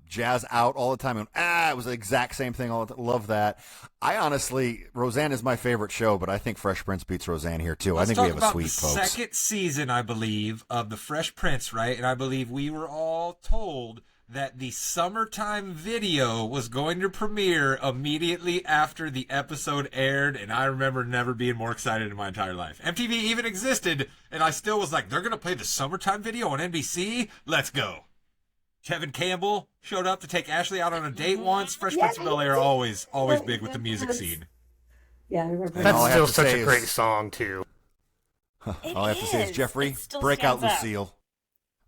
Jazz out all the time. And it was the exact same thing. Love that. I honestly, Roseanne is my favorite show, but I think Fresh Prince beats Roseanne here too. Let's I think talk we have a about sweep, the folks. second season, I believe, of The Fresh Prince, right? And I believe we were all told that the summertime video was going to premiere immediately after the episode aired, and I remember never being more excited in my entire life. MTV even existed, and I still was like, they're going to play the summertime video on NBC? Let's go. Kevin Campbell showed up to take Ashley out on a date once. Fresh Prince of Bel-Air always big with the music scene. yeah, I remember. And all I That's have still to such say a great is- song too. All I have to say is, is. Jeffrey, It still break out stands up. Lucille.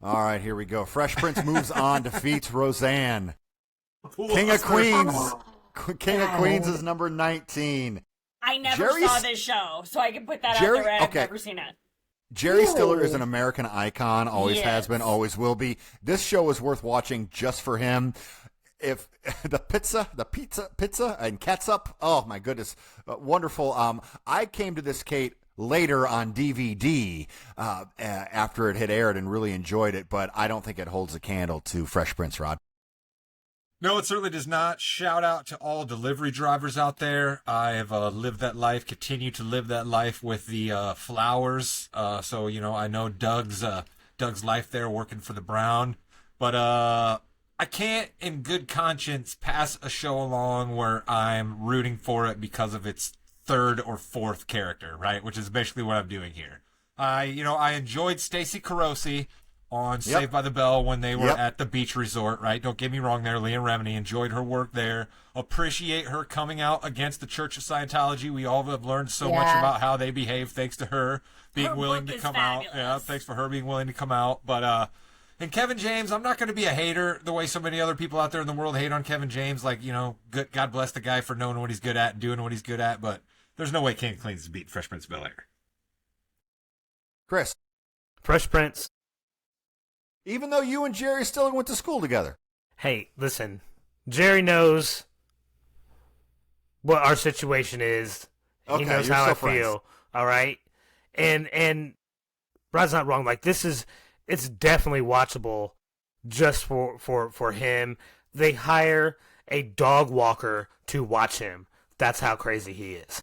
All right, here we go. Fresh Prince moves on, defeats Roseanne. King of Queens. King of Queens is number 19. I never Jerry's- saw this show, so I can put that Jerry- out there. I've okay. never seen it. Jerry Stiller is an American icon, always has Yes. been, always will be. This show is worth watching just for him. If the pizza and catsup, oh my goodness, wonderful. I came to this, Kate, later on DVD after it had aired and really enjoyed it, but I don't think it holds a candle to Fresh Prince, Rod. No, it certainly does not. Shout out to all delivery drivers out there. I have lived that life, continue to live that life with the flowers. So, I know Doug's life there working for the Brown. But I can't, in good conscience, pass a show along where I'm rooting for it because of its third or fourth character, right? Which is basically what I'm doing here. I enjoyed Stacey Carosi on Saved by the Bell when they were at the beach resort, right? Don't get me wrong there. Leah Remini, enjoyed her work there. Appreciate her coming out against the Church of Scientology. We all have learned so much about how they behave thanks to her being Her willing book to is come fabulous. out. Yeah, thanks for her being willing to come out. But and Kevin James, I'm not going to be a hater the way so many other people out there in the world hate on Kevin James. Like, good, God bless the guy for knowing what he's good at and doing what he's good at. But there's no way King of Queens is beat Fresh Prince of Bel-Air. Chris, Fresh Prince. even though you and Jerry Stiller went to school together. Hey, listen, Jerry knows what our situation is. Okay, He knows you're how I still friends. feel. All right, and Brad's not wrong. Like it's definitely watchable just for him. They hire a dog walker to watch him. That's how crazy he is.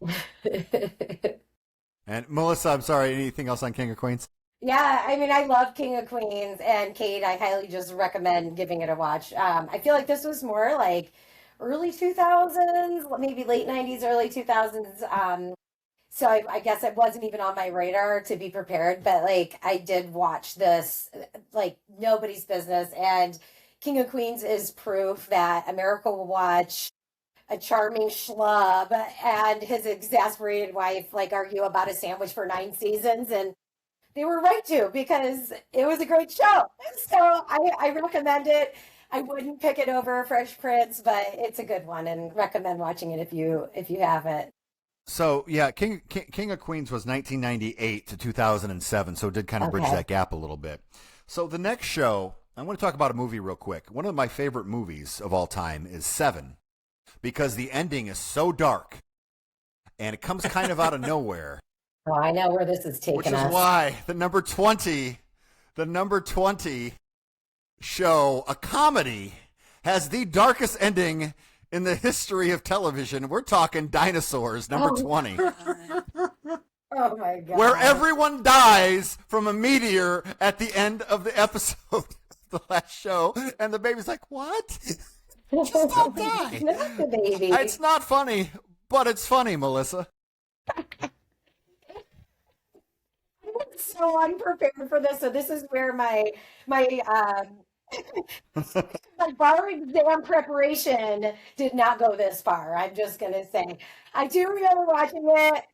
And Melissa, I'm sorry, anything else on King of Queens? Yeah, I mean, I love King of Queens, and Kate, I highly just recommend giving it a watch. I feel like this was more like early 2000s, maybe late 90s, early 2000s. So I guess it wasn't even on my radar to be prepared, but like I did watch this like nobody's business. And King of Queens is proof that America will watch a charming schlub and his exasperated wife like argue about a sandwich for 9 seasons, and they were right to, because it was a great show. So I recommend it. I wouldn't pick it over Fresh Prince, but it's a good one, and recommend watching it if you haven't. So yeah, King of Queens was 1998 to 2007, so it did kind of bridge Okay. that gap a little bit. So the next show, I want to talk about a movie real quick. One of my favorite movies of all time is Seven, because the ending is so dark, and it comes kind of out of nowhere, Oh, I know where this is taking which is us. why the number 20 show, a comedy, has the darkest ending in the history of television. We're talking Dinosaurs, number 20. Oh my god. Where everyone dies from a meteor at the end of the episode, the last show, and the baby's like, what? Just don't die. Not the baby. It's not funny, But it's funny, Melissa. So unprepared for this. So this is where my my bar exam preparation did not go this far. I'm just gonna say. I do remember watching it.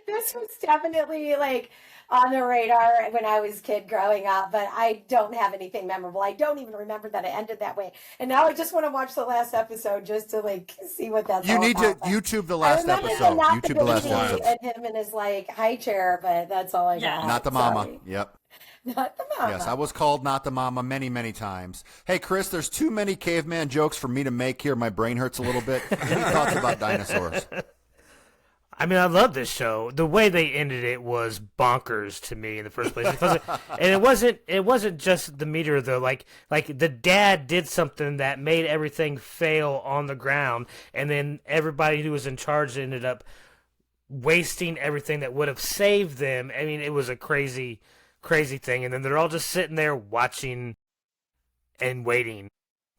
This was definitely like on the radar when I was a kid growing up, but I don't have anything memorable. I don't even remember that it ended that way. And now I just want to watch the last episode just to like see what that's You all need to about. YouTube the last I remember episode. not YouTube the last episode. and him in his like high chair, but that's all I got. Not the mama. Sorry. Yep. Not the mama. Yes, I was called not the mama many, many times. Hey, Chris, there's too many caveman jokes for me to make here. My brain hurts a little bit. Any thoughts about dinosaurs? I mean, I love this show. The way they ended it was bonkers to me in the first place. Because it wasn't just the meter though. Like the dad did something that made everything fail on the ground, and then everybody who was in charge ended up wasting everything that would have saved them. I mean, it was a crazy thing. And then they're all just sitting there watching and waiting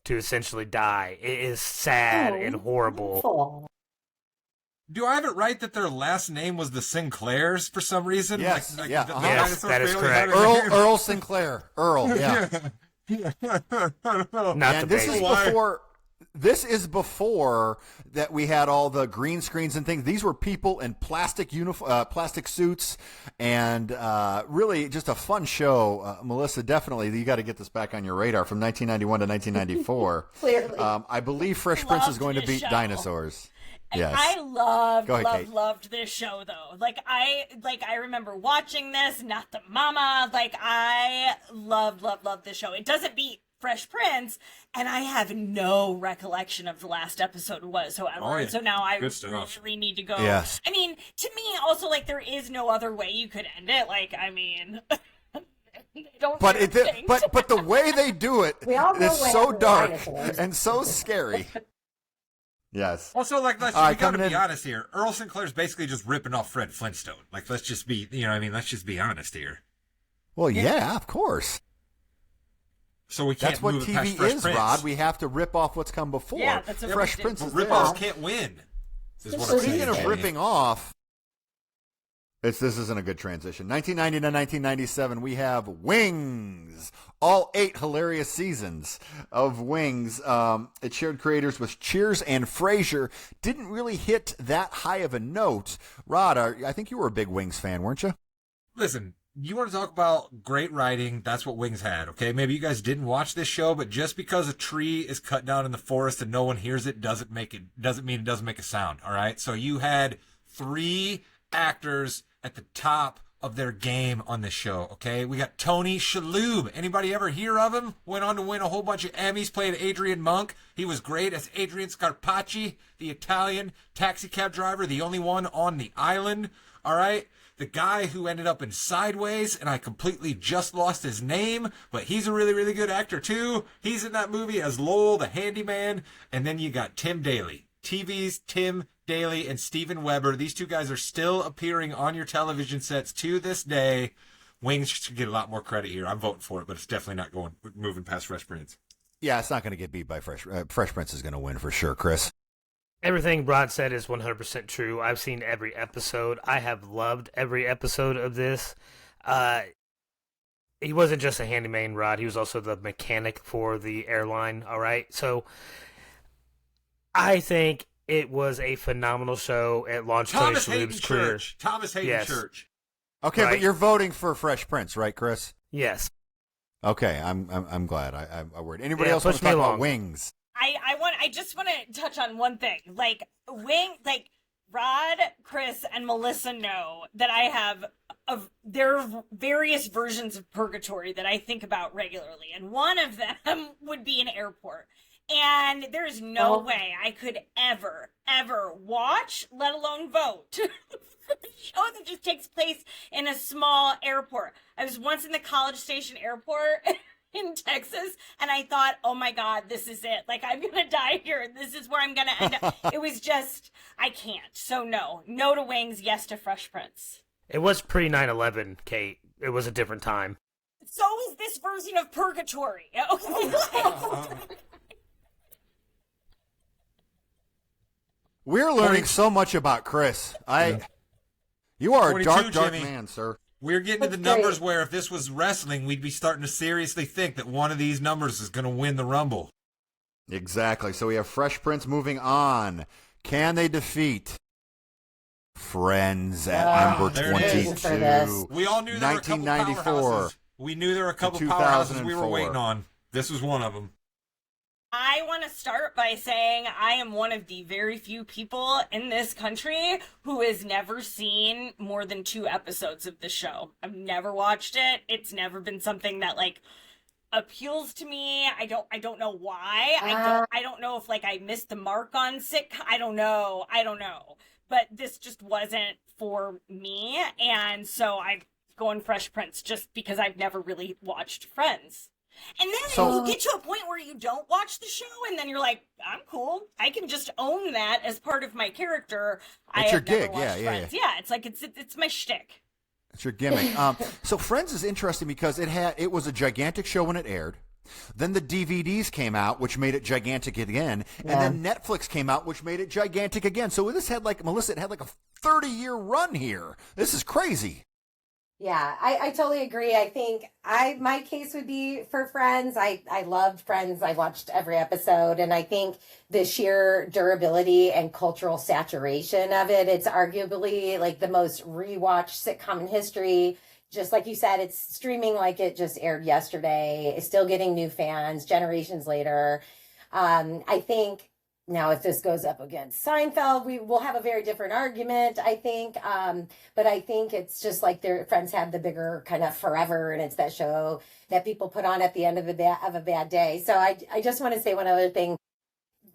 to essentially die. It is sad and horrible. Awful. Do I have it right that their last name was the Sinclairs for some reason? Yes, yeah, the yes, dinosaur that is family correct. had a name? Earl Sinclair. Earl, yeah. Not And the this baby. is before. This is before that we had all the green screens and things. These were people in plastic plastic suits, and really just a fun show. Melissa, definitely, you got to get this back on your radar from 1991 to 1994. Clearly. I believe Fresh Prince is Loved going to this beat show. dinosaurs. And Yes. I Go ahead, Kate. loved this show though. I remember watching this, Not the Mama. Like I loved this show. It doesn't beat Fresh Prince, and I have no recollection of the last episode whatsoever. Oh, yeah. So now I Good stuff. really need to go. Yes. I mean, to me, also like there is no other way you could end it. Like, I mean, they don't. But do things. but the way they do it We all know is what so happened to dark dinosaurs. and so scary. Yes. Also, like, we right, gotta coming be in- honest here. Earl Sinclair's basically just ripping off Fred Flintstone. Like, let's just be, let's just be honest here. Well, yeah, of course. So we can't That's what move it past TV Fresh is, Prince. Rod. We have to rip off what's come before. Yeah, that's what Fresh we Prince did. is Rip there. offs can't win. Is what I'm Speaking saying. of ripping off, this isn't a good transition. 1990 to 1997, we have Wings. All 8 hilarious seasons of Wings. It shared creators with Cheers and Frasier. Didn't really hit that high of a note. Rod, I think you were a big Wings fan, weren't you? Listen, you want to talk about great writing? That's what Wings had, okay? Maybe you guys didn't watch this show, but just because a tree is cut down in the forest and no one hears it doesn't mean it doesn't make a sound, all right? So you had 3 actors at the top of their game on this show, okay? We got Tony Shalhoub. Anybody ever hear of him? Went on to win a whole bunch of Emmys, played Adrian Monk. He was great as Adrian Scarpacci, the Italian taxi cab driver, the only one on the island, all right? The guy who ended up in Sideways, and I completely just lost his name, but he's a really, really good actor too. He's in that movie as Lowell, the handyman. And then you got Tim Daly. TV's Tim Daly and Steven Weber. These 2 guys are still appearing on your television sets to this day. Wings should get a lot more credit here. I'm voting for it, but it's definitely not moving past Fresh Prince. Yeah, it's not going to get beat by Fresh. Fresh Prince is going to win for sure, Chris. Everything Rod said is 100% true. I've seen every episode. I have loved every episode of this. He wasn't just a handyman, Rod. He was also the mechanic for the airline, all right? So I think it was a phenomenal show. It launched Tony Thomas Hayden Shalhoub's career. Church. Thomas Hayden Yes. Church. Okay, Right. but you're voting for Fresh Prince, right, Chris? Yes. Okay, I'm glad. I worried. Anybody Yeah, else want push to me talk about along. Wings? I just want to touch on one thing. Like Rod, Chris, and Melissa know that I have there are various versions of purgatory that I think about regularly, and one of them would be an airport. And there's no way I could ever watch, let alone vote, for a show that just takes place in a small airport. I was once in the College Station Airport in Texas, and I thought, oh my God, this is it. Like, I'm going to die here. This is where I'm going to end up. It was just, I can't. So no to Wings, yes to Fresh Prince. It was pre 9/11, Kate. It was a different time. So is this version of purgatory. Okay. We're learning so much about Chris. You are a 22, dark Jimmy. man, sir. We're getting to the That's numbers great. where if this was wrestling, we'd be starting to seriously think that one of these numbers is going to win the Rumble. Exactly. So we have Fresh Prince moving on. Can they defeat Friends at number there it is. 22? We all knew there were a couple 1994. powerhouses. We knew there were a couple to powerhouses we were 2004. waiting on. This was one of them. I want to start by saying I am one of the very few people in this country who has never seen more than 2 episodes of the show. I've never watched it. It's never been something that appeals to me. I don't know why. I don't know if I missed the mark on sitcom. I don't know. But this just wasn't for me, and so I'm going Fresh Prince just because I've never really watched Friends. And then you get to a point where you don't watch the show, and then you're like, I'm cool. I can just own that as part of my character. It's your gig, yeah. It's it's my shtick. It's your gimmick. So Friends is interesting because it was a gigantic show when it aired. Then the DVDs came out, which made it gigantic again. And then Netflix came out, which made it gigantic again. So this had Melissa, it had a 30-year run here. This is crazy. Yeah, I totally agree. I think my case would be for Friends. I loved Friends. I watched every episode, and I think the sheer durability and cultural saturation of it, it's arguably the most rewatched sitcom in history. Just like you said, it's streaming like it just aired yesterday. It's still getting new fans generations later. I think now if this goes up against Seinfeld, we will have a very different argument, I think. But I think it's just their Friends have the bigger kind of forever, and it's that show that people put on at the end of a bad day. So I just want to say one other thing.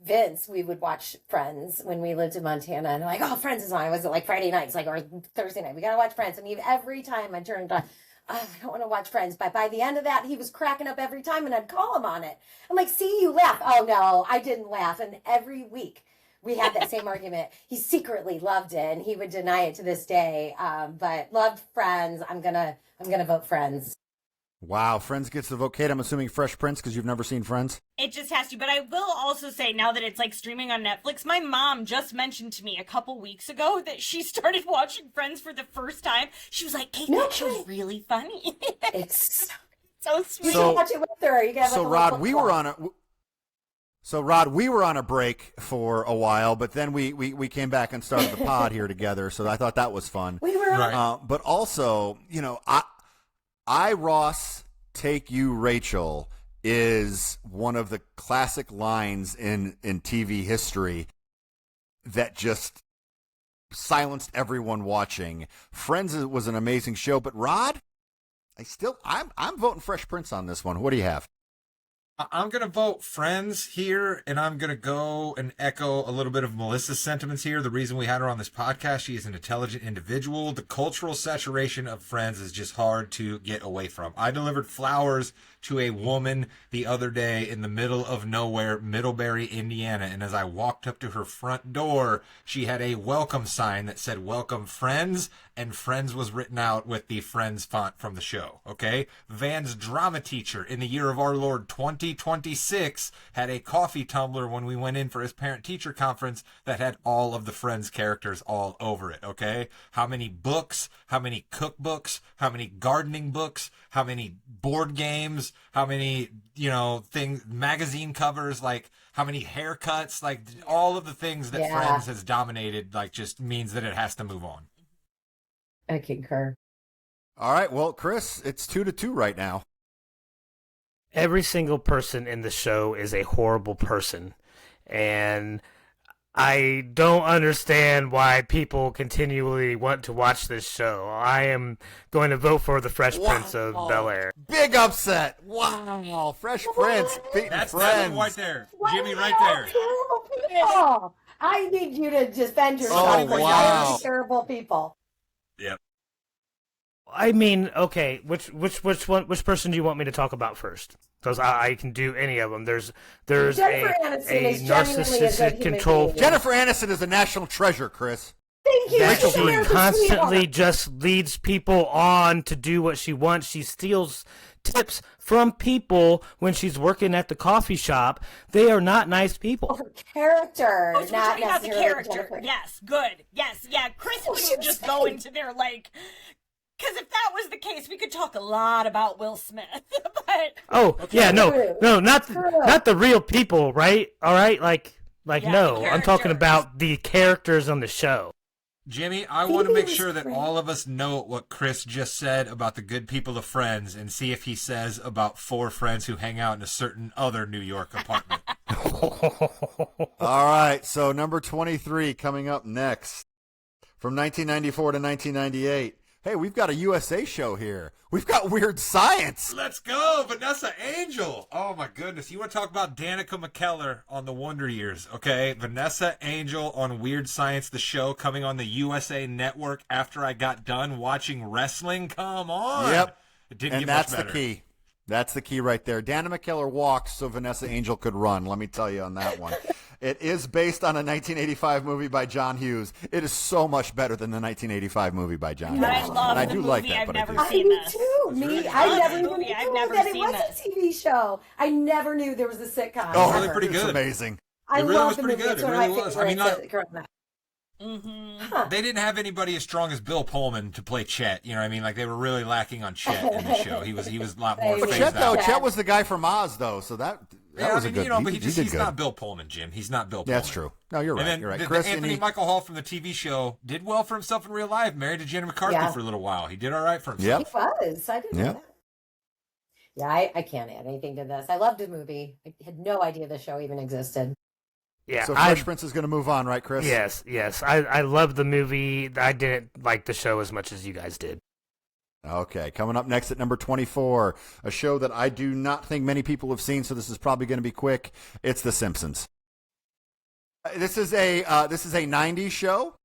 Vince, we would watch Friends when we lived in Montana, and I'm Friends is on. It was Friday nights, or Thursday night. We got to watch Friends. And every time I turned on, I don't want to watch Friends. But by the end of that, he was cracking up every time, and I'd call him on it. I'm like, see, you laugh. Oh, no, I didn't laugh. And every week we had that same argument. He secretly loved it, and he would deny it to this day. But loved Friends. I'm gonna vote Friends. Wow, Friends gets the vote. Kate, I'm assuming Fresh Prince because you've never seen Friends? It just has to. But I will also say, now that it's streaming on Netflix, my mom just mentioned to me a couple weeks ago that she started watching Friends for the first time. She was like, Kate, that show's really funny. It's so sweet. You should watch it with her. You got Rod, we were on a break for a while, but then we came back and started the pod here together, so I thought that was fun. We were Right. But also, I Ross, take you Rachel is one of the classic lines in TV history that just silenced everyone watching. Friends was an amazing show, but Rod, I'm voting Fresh Prince on this one. What do you have? I'm going to vote Friends here, and I'm going to go and echo a little bit of Melissa's sentiments here. The reason we had her on this podcast, she is an intelligent individual. The cultural saturation of Friends is just hard to get away from. I delivered flowers to a woman the other day in the middle of nowhere, Middlebury, Indiana, and as I walked up to her front door, she had a welcome sign that said, "Welcome Friends," and Friends was written out with the Friends font from the show, okay? Van's drama teacher in the year of our Lord 2026 had a coffee tumbler when we went in for his parent-teacher conference that had all of the Friends characters all over it, okay? How many books, how many cookbooks, how many gardening books, how many board games, how many, things, magazine covers, how many haircuts, all of the things that Friends has dominated, just means that it has to move on. I concur. All right, well, Chris, it's 2-2 right now. Every single person in the show is a horrible person, and I don't understand why people continually want to watch this show. I am going to vote for the Fresh Prince of Bel-Air. Big upset. Wow. Fresh Prince beating That's Friends. right there. Jimmy right there. Terrible people. I need you to defend yourself. Oh, because wow. I am terrible people. Yep. I mean, okay, which person do you want me to talk about first? Because I can do any of them. There's Jennifer a Aniston is genuinely a good narcissistic human control. being. Jennifer Aniston is a national treasure, Chris. Thank you. That She's she America's constantly sweetheart. just leads people on to do what she wants. She steals tips from people when she's working at the coffee shop. They are not nice people. Her character, Oh, so we're not talking about the necessarily character. Jennifer. Yes, good. Yes, yeah. Chris Oh, wouldn't just go into there like, because if that was the case, we could talk a lot about Will Smith. But Oh, yeah, no, not the real people, right? All right, Yeah, no, the I'm talking characters. about the characters on the show. Jimmy, I want to make was sure that great. all of us know what Chris just said about the good people of Friends and see if he says about 4 friends who hang out in a certain other New York apartment. All right, so number 23 coming up next. From 1994 to 1998. Hey, we've got a USA show here. We've got Weird Science. Let's go, Vanessa Angel. Oh, my goodness. You want to talk about Danica McKellar on the Wonder Years, okay? Vanessa Angel on Weird Science, the show coming on the USA Network after I got done watching wrestling. Come on. Yep. It didn't And get that's much better. the key. That's the key right there. Dana McKellar walked so Vanessa Angel could run. Let me tell you on that one. It is based on a 1985 movie by John Hughes. It is so much better than the 1985 movie by John Hughes. I love and I the do movie. like that, I've but never I do. I seen do this. too. really I good. never even Movie. I've knew never that it seen was this. a TV show. I never knew there was a sitcom. Oh, really ever. pretty It's good. amazing. I It really love was the pretty movie. good. It's It one of really my was. I mean, favorites growing up. Mm-hmm. They didn't have anybody as strong as Bill Pullman to play Chet. You know what I mean? Like, they were really lacking on Chet in the show. He was a lot more But phased Chet, though, out. Chet was the guy from Oz, though, so that Yeah, was I a mean, good. you know, but he he's did good. not Bill Pullman, Jim. He's not Bill Pullman. Yeah, that's true. No, you're right. And then You're right. the Chris, Anthony any- Michael Hall from the TV show did well for himself in real life. Married to Jenny McCarthy Yeah. for a little while. He did all right for himself. Yep. He was. I didn't know Yeah. that. Yeah, I can't add anything to this. I loved the movie. I had no idea the show even existed. Yeah, So Fresh Prince is going to move on, right, Chris? Yes. I love the movie. I didn't like the show as much as you guys did. Okay, coming up next at number 24, a show that I do not think many people have seen, so this is probably going to be quick. It's The Simpsons. This is a 90s show.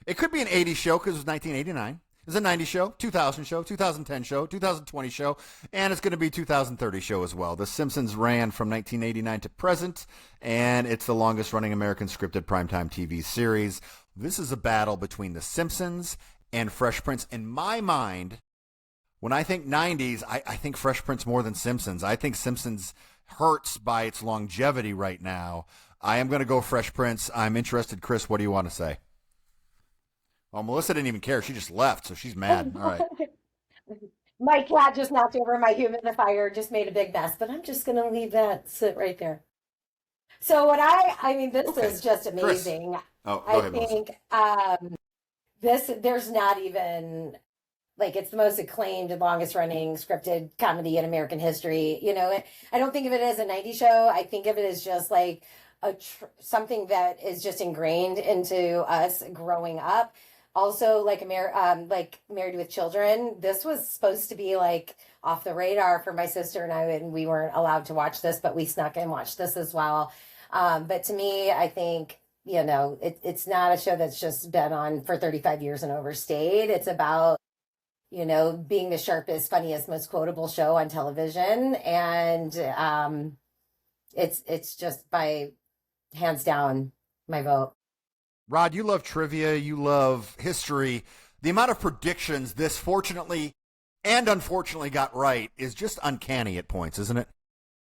It could be an 80s show because it was 1989. It's a 90s show, 2000 show, 2010 show, 2020 show, and it's going to be 2030 show as well. The Simpsons ran from 1989 to present, and it's the longest-running American scripted primetime TV series. This is a battle between The Simpsons and Fresh Prince. In my mind, when I think 90s, I think Fresh Prince more than Simpsons. I think Simpsons hurts by its longevity right now. I am going to go Fresh Prince. I'm interested. Chris, what do you want to say? Oh, Melissa didn't even care. She just left, so she's mad. All right. My cat just knocked over my humidifier, just made a big mess, but I'm just going to leave that sit right there. So I mean, this Okay. is just Chris. amazing. Oh, go I ahead, Melissa. think there's not even, like, it's the most acclaimed and longest running scripted comedy in American history. You know, I don't think of it as a 90s show. I think of it as just like something that is just ingrained into us growing up. Also, like Married with Children, this was supposed to be like off the radar for my sister and I, and we weren't allowed to watch this, but we snuck in and watched this as well. But to me, I think, you know, it's not a show that's just been on for 35 years and overstayed. It's about, you know, being the sharpest, funniest, most quotable show on television. And it's just by hands down my vote. Rod, you love trivia. You love history. The amount of predictions this fortunately and unfortunately got right is just uncanny at points, isn't it?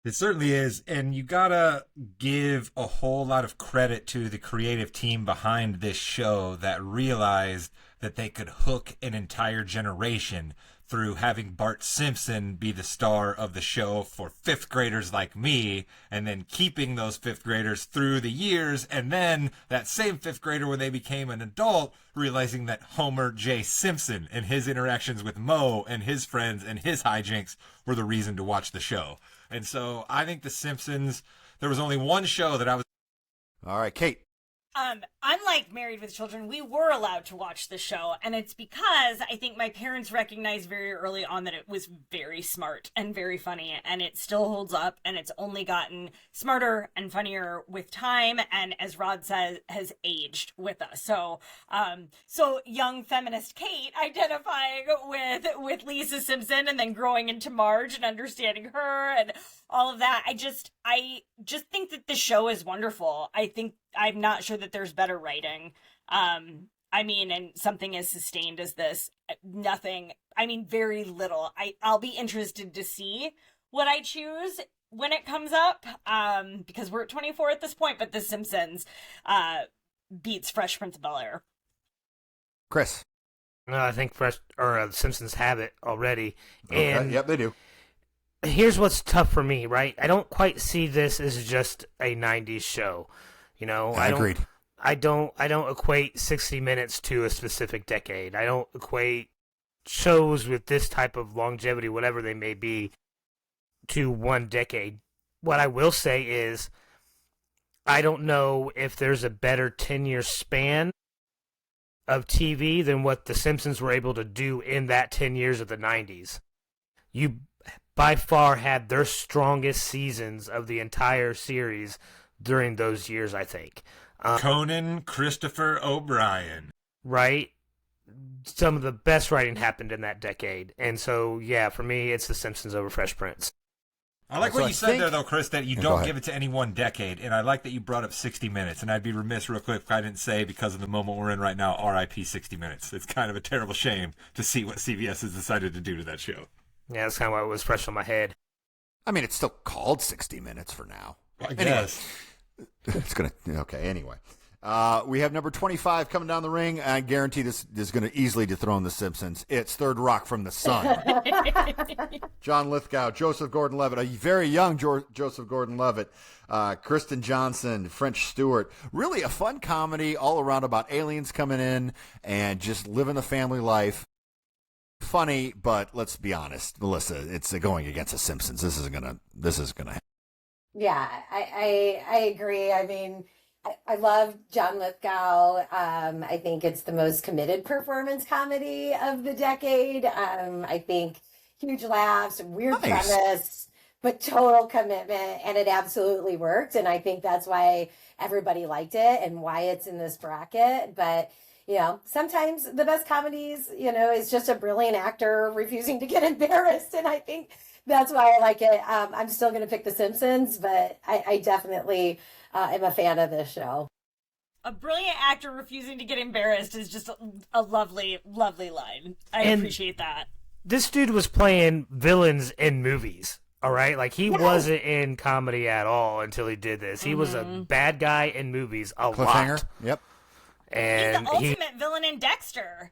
It certainly is, and you gotta give a whole lot of credit to the creative team behind this show that realized that they could hook an entire generation through having Bart Simpson be the star of the show for fifth graders like me, and then keeping those fifth graders through the years, and then that same fifth grader, when they became an adult, realizing that Homer J. Simpson and his interactions with Moe and his friends and his hijinks were the reason to watch the show. And so I think The Simpsons, there was only one show that I was... All right, Kate. Unlike Married with Children, we were allowed to watch the show, and it's because I think my parents recognized very early on that it was very smart and very funny, and it still holds up, and it's only gotten smarter and funnier with time, and as Rod says, has aged with us. So, so young feminist Kate identifying with Lisa Simpson, and then growing into Marge and understanding her and all of that. I just think that the show is wonderful. I'm not sure that there's better writing. I mean, and something as sustained as this, nothing, I mean, very little. I'll be interested to see what I choose when it comes up, because we're at 24 at this point, but The Simpsons beats Fresh Prince of Bel-Air. Chris. No, I think The Simpsons have it already. Okay. And Yep, they do. here's what's tough for me, right? I don't quite see this as just a 90s show. You know, Agreed. I don't equate 60 Minutes to a specific decade. I don't equate shows with this type of longevity, whatever they may be, to one decade. What I will say is I don't know if there's a better 10-year span of TV than what The Simpsons were able to do in that 10 years of the 90s. You by far had their strongest seasons of the entire series during those years, I think. Conan Christopher O'Brien. Right? Some of the best writing happened in that decade. And so, yeah, for me, it's The Simpsons over Fresh Prince. I like So what I you said think- there, though, Chris, that you Go don't ahead. give it to any one decade. And I like that you brought up 60 Minutes. And I'd be remiss real quick if I didn't say, because of the moment we're in right now, RIP 60 Minutes. It's kind of a terrible shame to see what CBS has decided to do to that show. Yeah, that's kind of why it was fresh on my head. I mean, it's still called 60 Minutes for now. I Anyway. guess. It's going to, okay, anyway. We have number 25 coming down the ring. I guarantee this is going to easily dethrone The Simpsons. It's Third Rock from the Sun. John Lithgow, Joseph Gordon-Levitt, a very young Joseph Gordon-Levitt, Kristen Johnson, French Stewart. Really a fun comedy all around about aliens coming in and just living the family life. Funny, but let's be honest, Melissa, it's going against The Simpsons. This is gonna happen. Yeah, I agree. I mean, I love John Lithgow. I think it's the most committed performance comedy of the decade. I think huge laughs, weird Nice. premise, but total commitment, and it absolutely worked. And I think that's why everybody liked it and why it's in this bracket. But sometimes the best comedies, is just a brilliant actor refusing to get embarrassed. And I think that's why I like it. I'm still going to pick The Simpsons, but I definitely am a fan of this show. A brilliant actor refusing to get embarrassed is just a lovely, lovely line. I And- appreciate that. This dude was playing villains in movies, all right? Like, he wasn't in comedy at all until he did this. He was a bad guy in movies a Cliffhanger. lot. Yep. He's And the ultimate villain in Dexter.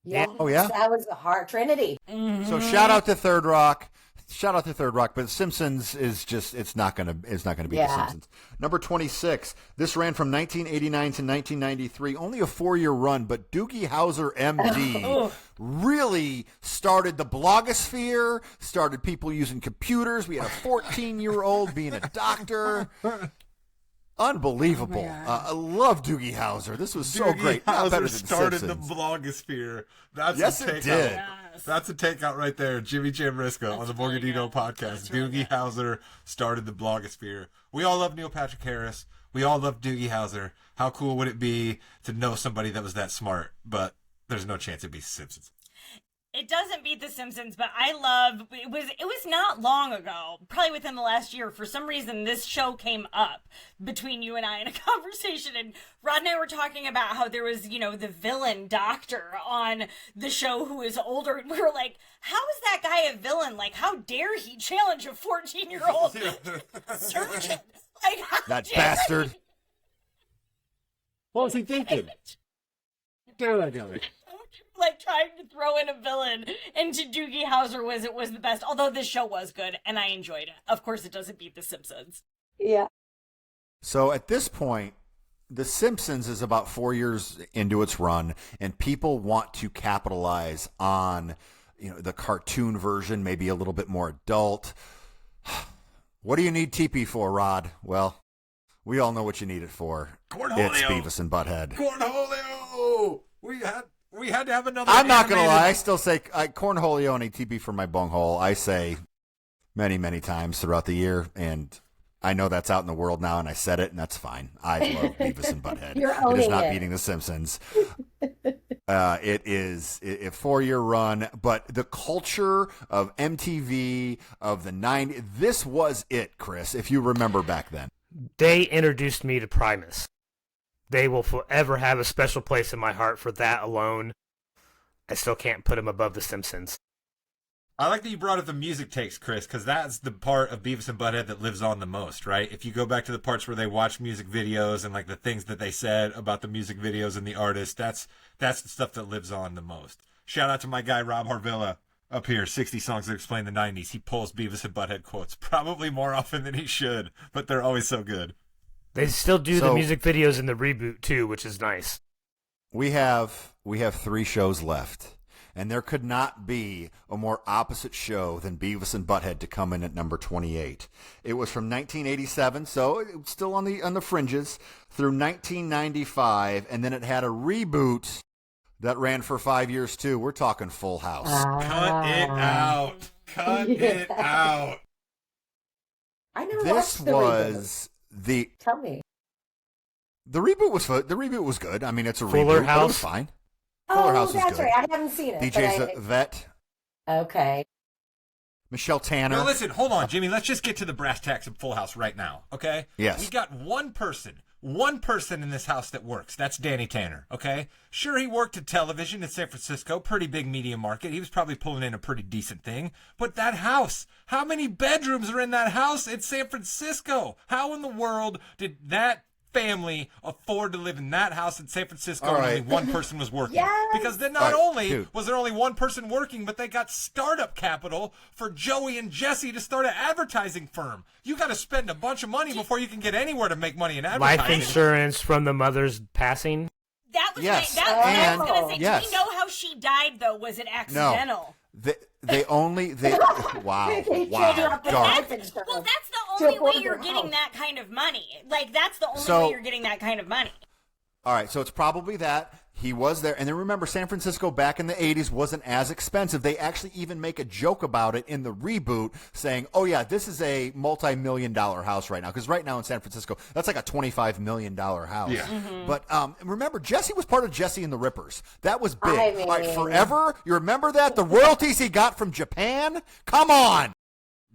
Yeah. Oh, yeah? That was the hard Trinity. So shout out to Third Rock. Shout out to Third Rock, but Simpsons is just it's not gonna be The Yeah. Simpsons. Number 26. This ran from 1989 to 1993, only a 4-year run, but Doogie Howser MD really started the blogosphere, started people using computers. We had a 14-year-old being a doctor. Unbelievable. I love Doogie Howser. This was so Doogie great. Not better Howser than started Simpsons. the blogosphere. That's Yes, a it takeout. did. Yes. That's a takeout right there. Jimmy Jamriska on the Morganito podcast. Doogie Howser started the blogosphere. We all love Neil Patrick Harris. We all love Doogie Howser. How cool would it be to know somebody that was that smart? But there's no chance it beats The Simpsons. It doesn't beat The Simpsons, but I love it was not long ago, probably within the last year. For some reason, this show came up between you and I in a conversation, and Rod and I were talking about how there was, the villain doctor on the show who is older, and we were like, how is that guy a villain? Like, how dare he challenge a 14-year-old surgeon? Like, how That dare bastard. he? What was he thinking? Like, trying to throw in a villain into Doogie Howser was the best. Although this show was good and I enjoyed it. Of course, it doesn't beat The Simpsons. Yeah. So at this point, The Simpsons is about 4 years into its run, and people want to capitalize on, the cartoon version, maybe a little bit more adult. What do you need TP for, Rod? Well, we all know what you need it for. Cornholio. It's Beavis and Butthead. Cornholio! We had to have another. I'm not going to animated- lie. I still say Cornholio and ATB for my bunghole. I say many, many times throughout the year, and I know that's out in the world now, and I said it, and that's fine. I love Beavis and Butthead. You're It is owning not it. beating The Simpsons. It is a 4-year run, but the culture of MTV, of the 90s, this was it, Chris, if you remember back then. They introduced me to Primus. They will forever have a special place in my heart for that alone. I still can't put them above The Simpsons. I like that you brought up the music takes, Chris, because that's the part of Beavis and Butthead that lives on the most, right? If you go back to the parts where they watch music videos and like the things that they said about the music videos and the artist, that's the stuff that lives on the most. Shout out to my guy Rob Harvilla up here, 60 songs that explain the 90s. He pulls Beavis and Butthead quotes probably more often than he should, but they're always so good. They still do the music videos in the reboot too, which is nice. We have 3 shows left. And there could not be a more opposite show than Beavis and Butthead to come in at number 28. It was from 1987, so it was still on the fringes, through 1995, and then it had a reboot that ran for 5 years too. We're talking Full House. Cut it out. Cut it out. I never This watched the was reboot. Tell me. The reboot was good. I mean, it's a Fuller reboot, House? but it was fine. Fuller House was that's good. right. I haven't seen it. DJ Vet, Okay. Michelle Tanner. Now listen, hold on, Jimmy. Let's just get to the brass tacks of Full House right now, okay? Yes. We got one person in this house that works. That's Danny Tanner, okay? Sure, he worked at television in San Francisco, pretty big media market. He was probably pulling in a pretty decent thing. But that house, how many bedrooms are in that house in San Francisco? How in the world did that family afford to live in that house in San Francisco and only one person was working? Yes. Because then not only was there only one person working, but they got startup capital for Joey and Jesse to start an advertising firm. You got to spend a bunch of money before you can get anywhere to make money in advertising. Life insurance from the mother's passing. That was Yes. that was what I was And- gonna say. yes. Do we know how she died though? Was it accidental? They only wow They wow changed up the dark. life insurance. Well, that's the To only way afford you're their getting house. that kind of money. Like, that's the only So- way you're getting that kind of money. All right, so it's probably that he was there, and then remember, San Francisco back in the '80s wasn't as expensive. They actually even make a joke about it in the reboot, saying, "Oh yeah, this is a multi-million-dollar house right now." Because right now in San Francisco, that's like a $25 million house. Yeah. Mm-hmm. But remember, Jesse was part of Jesse and the Rippers. That was big. I mean- All right, forever. You remember that? The royalties he got from Japan. Come on.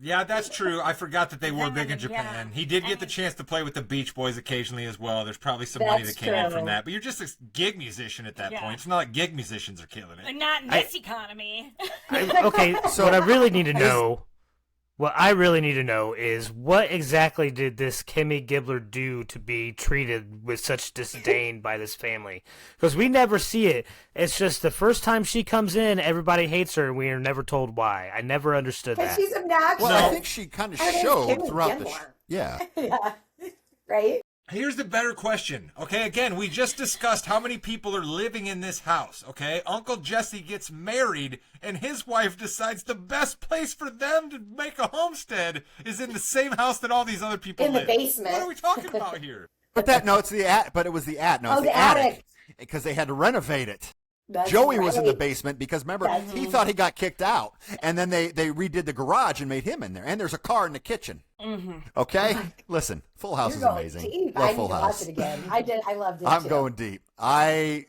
Yeah, that's true. I forgot that they were big in Yeah. Japan. He did get the chance to play with the Beach Boys occasionally as well. There's probably some money that That's came in true. from that. But you're just a gig musician at that Yeah. point. It's not like gig musicians are killing it. And not in this economy. Okay, so what I really need to know, is what exactly did this Kimmy Gibbler do to be treated with such disdain by this family? Because we never see it. It's just the first time she comes in, everybody hates her, and we are never told why. I never understood Because that. she's obnoxious. Well, I think she kind of Her name's showed Kimmy throughout the Gibbler. yeah. Yeah. Right? Here's the better question. Okay, again, we just discussed how many people are living in this house. Okay, Uncle Jesse gets married, and his wife decides the best place for them to make a homestead is in the same house that all these other people In the live. basement. What are we talking about here? But it's the attic. But it was the attic. No, it's Oh, the the attic attic. because they had to renovate it. That's Joey was in the right. basement because remember That's- he thought he got kicked out, and then they redid the garage and made him in there. And there's a car in the kitchen. Okay, listen, Full House You're is going amazing. deep. Love I Full need to House. watch it again. I loved it I'm too. going deep. I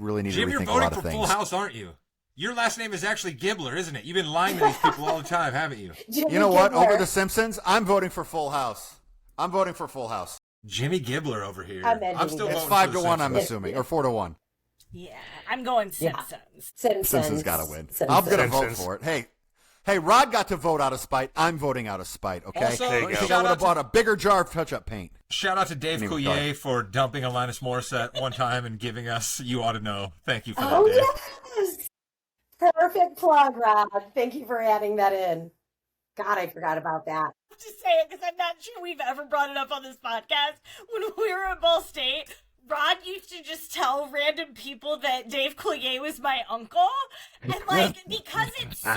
really need Jim, to you're rethink a voting lot for of things. Full House, aren't you? Your last name is actually Gibbler, isn't it? You've been lying to these people all the time, haven't you? Jimmy You know what? Gibbler. Over The Simpsons, I'm voting for Full House. I'm voting for Full House. Jimmy Gibbler over here. I meant I'm Jimmy still Gibbler. It's voting 5 for to the 1, I'm Simpsons. assuming, or 4 to 1. Yeah, I'm going Simpsons. Simpsons got to win. Simpsons. I'm going to vote Simpsons. for it. Hey, Rod got to vote out of spite. I'm voting out of spite, okay? Also, There you I go. think I shout would out have to- bought a bigger jar of touch-up paint. Shout out to Dave Anyway, Coulier for dumping Alanis Morissette one time and giving us You Ought to Know. Thank you for that, Oh, Dave. yes. Perfect plug, Rob. Thank you for adding that in. God, I forgot about that. Just say it because I'm not sure we've ever brought it up on this podcast. When we were at Ball State, Rod used to just tell random people that Dave Coulier was my uncle. And, like, because it's so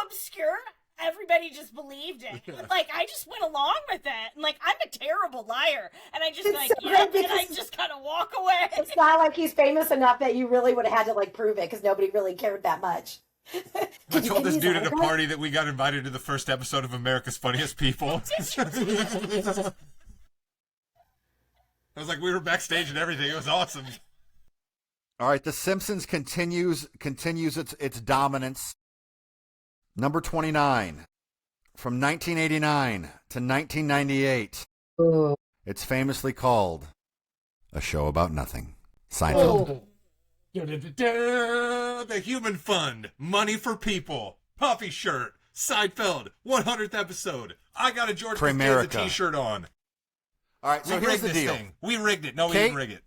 obscure, everybody just believed it. Like, I just went along with it. And, like, I'm a terrible liar. And I just, It's like, so yeah, good and I because- just kind of walk away. It's not like he's famous enough that you really would have had to like prove it because nobody really cared that much. I told this He's dude at a uncle? party that we got invited to the first episode of America's Funniest People. I was like, we were backstage and everything. It was awesome. All right, The Simpsons continues its dominance. Number 29, from 1989 to 1998. Ooh. It's famously called A Show About Nothing. Seinfeld. Ooh. The Human Fund, Money for People, Puffy Shirt, Seinfeld, 100th episode. I got a George Costanza t-shirt on. All right, so here's the deal. We rigged it. No, we didn't rig it.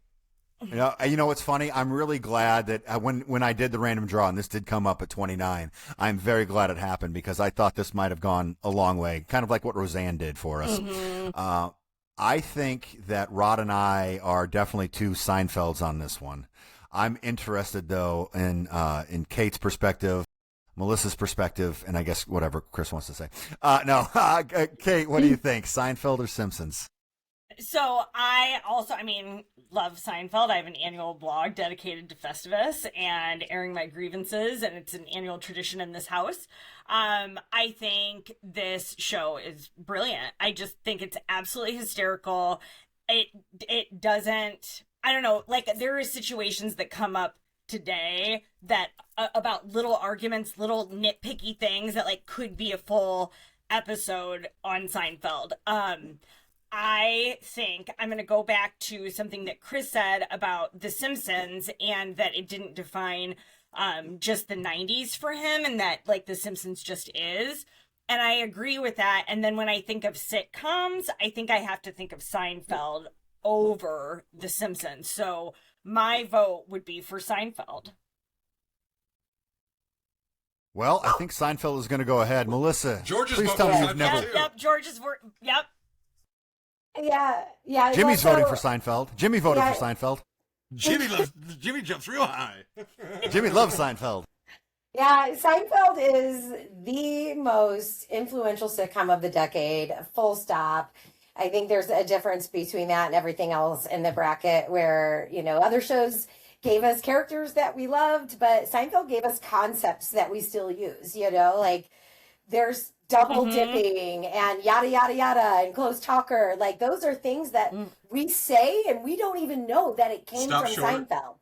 You know what's funny? I'm really glad that when I did the random draw, and this did come up at 29, I'm very glad it happened because I thought this might have gone a long way, kind of like what Roseanne did for us. Mm-hmm. I think that Rod and I are definitely two Seinfelds on this one. I'm interested, though, in Kate's perspective, Melissa's perspective, and I guess whatever Chris wants to say. Kate, what do you think, Seinfeld or Simpsons? So I love Seinfeld. I have an annual blog dedicated to Festivus and airing my grievances, and it's an annual tradition in this house. I think this show is brilliant. I just think it's absolutely hysterical. It doesn't, I don't know, like there are situations that come up today that about little arguments, little nitpicky things that like could be a full episode on Seinfeld. I think I'm going to go back to something that Chris said about The Simpsons and that it didn't define just the 90s for him and that like The Simpsons just is. And I agree with that. And then when I think of sitcoms, I think I have to think of Seinfeld over The Simpsons. So my vote would be for Seinfeld. Well, I think Seinfeld is going to go ahead. Melissa, please tell me you've never... Yep, George's... Yep. Yeah. Jimmy's voting for Seinfeld. Jimmy voted for Seinfeld. Jimmy jumps real high. Jimmy loves Seinfeld. Yeah, Seinfeld is the most influential sitcom of the decade, full stop. I think there's a difference between that and everything else in the bracket where, other shows gave us characters that we loved, but Seinfeld gave us concepts that we still use, like there's double dipping and yada, yada, yada, and close talker. Like those are things that we say and we don't even know that it came from Seinfeld.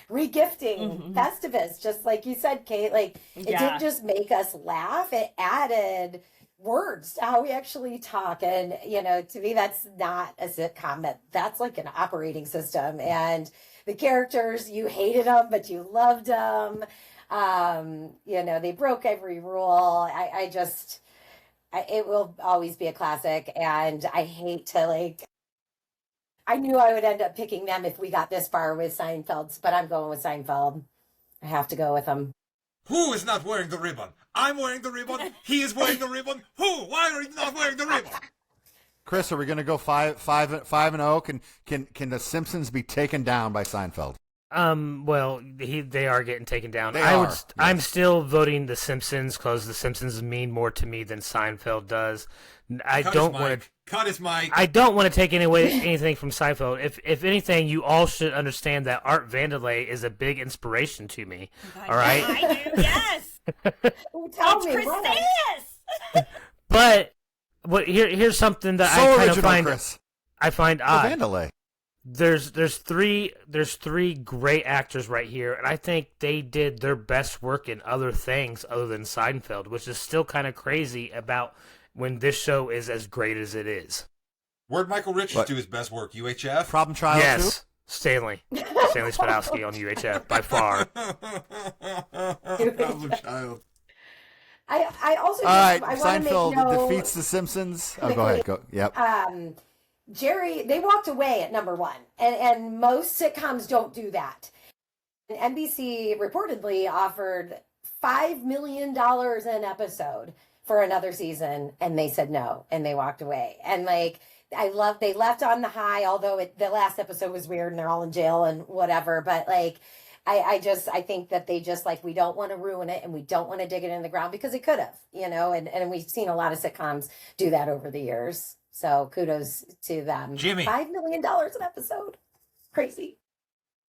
Regifting, Festivus, just like you said, Kate, like it didn't just make us laugh, it added words to how we actually talk. And, to me, that's not a sitcom, that's like an operating system. And the characters, you hated them, but you loved them. They broke every rule. It will always be a classic. And I hate to I knew I would end up picking them if we got this far with Seinfeld's, but I'm going with Seinfeld. I have to go with them. Who is not wearing the ribbon? I'm wearing the ribbon. He is wearing the ribbon. Who? Why are you not wearing the ribbon? Chris, are we going to go 5-0? Can the Simpsons be taken down by Seinfeld? Well, they are getting taken down. Yes. I'm still voting The Simpsons because The Simpsons mean more to me than Seinfeld does. I don't want to cut his mic. I don't want to take anything from Seinfeld. If anything, you all should understand that Art Vandelay is a big inspiration to me. All right. I do. Yes. Tell me, Chris. But here's something that so I kind of find Chris. I find odd. Vandelay. There's three great actors right here, and I think they did their best work in other things other than Seinfeld, which is still kind of crazy about when this show is as great as it is. Where'd Michael Richards do his best work? UHF? Problem Child yes. Too? Stanley Spadowski on UHF by far. Problem Child. I also all right. I Seinfeld defeats The Simpsons. Oh, go ahead. Go. Yep. Jerry, they walked away at number one, and most sitcoms don't do that. And NBC reportedly offered $5 million an episode for another season, and they said no, and they walked away. And they left on the high, although the last episode was weird and they're all in jail and whatever. But I think that they just we don't want to ruin it and we don't want to dig it in the ground because it could have, and we've seen a lot of sitcoms do that over the years. So kudos to them. Jimmy. $5 million an episode. Crazy.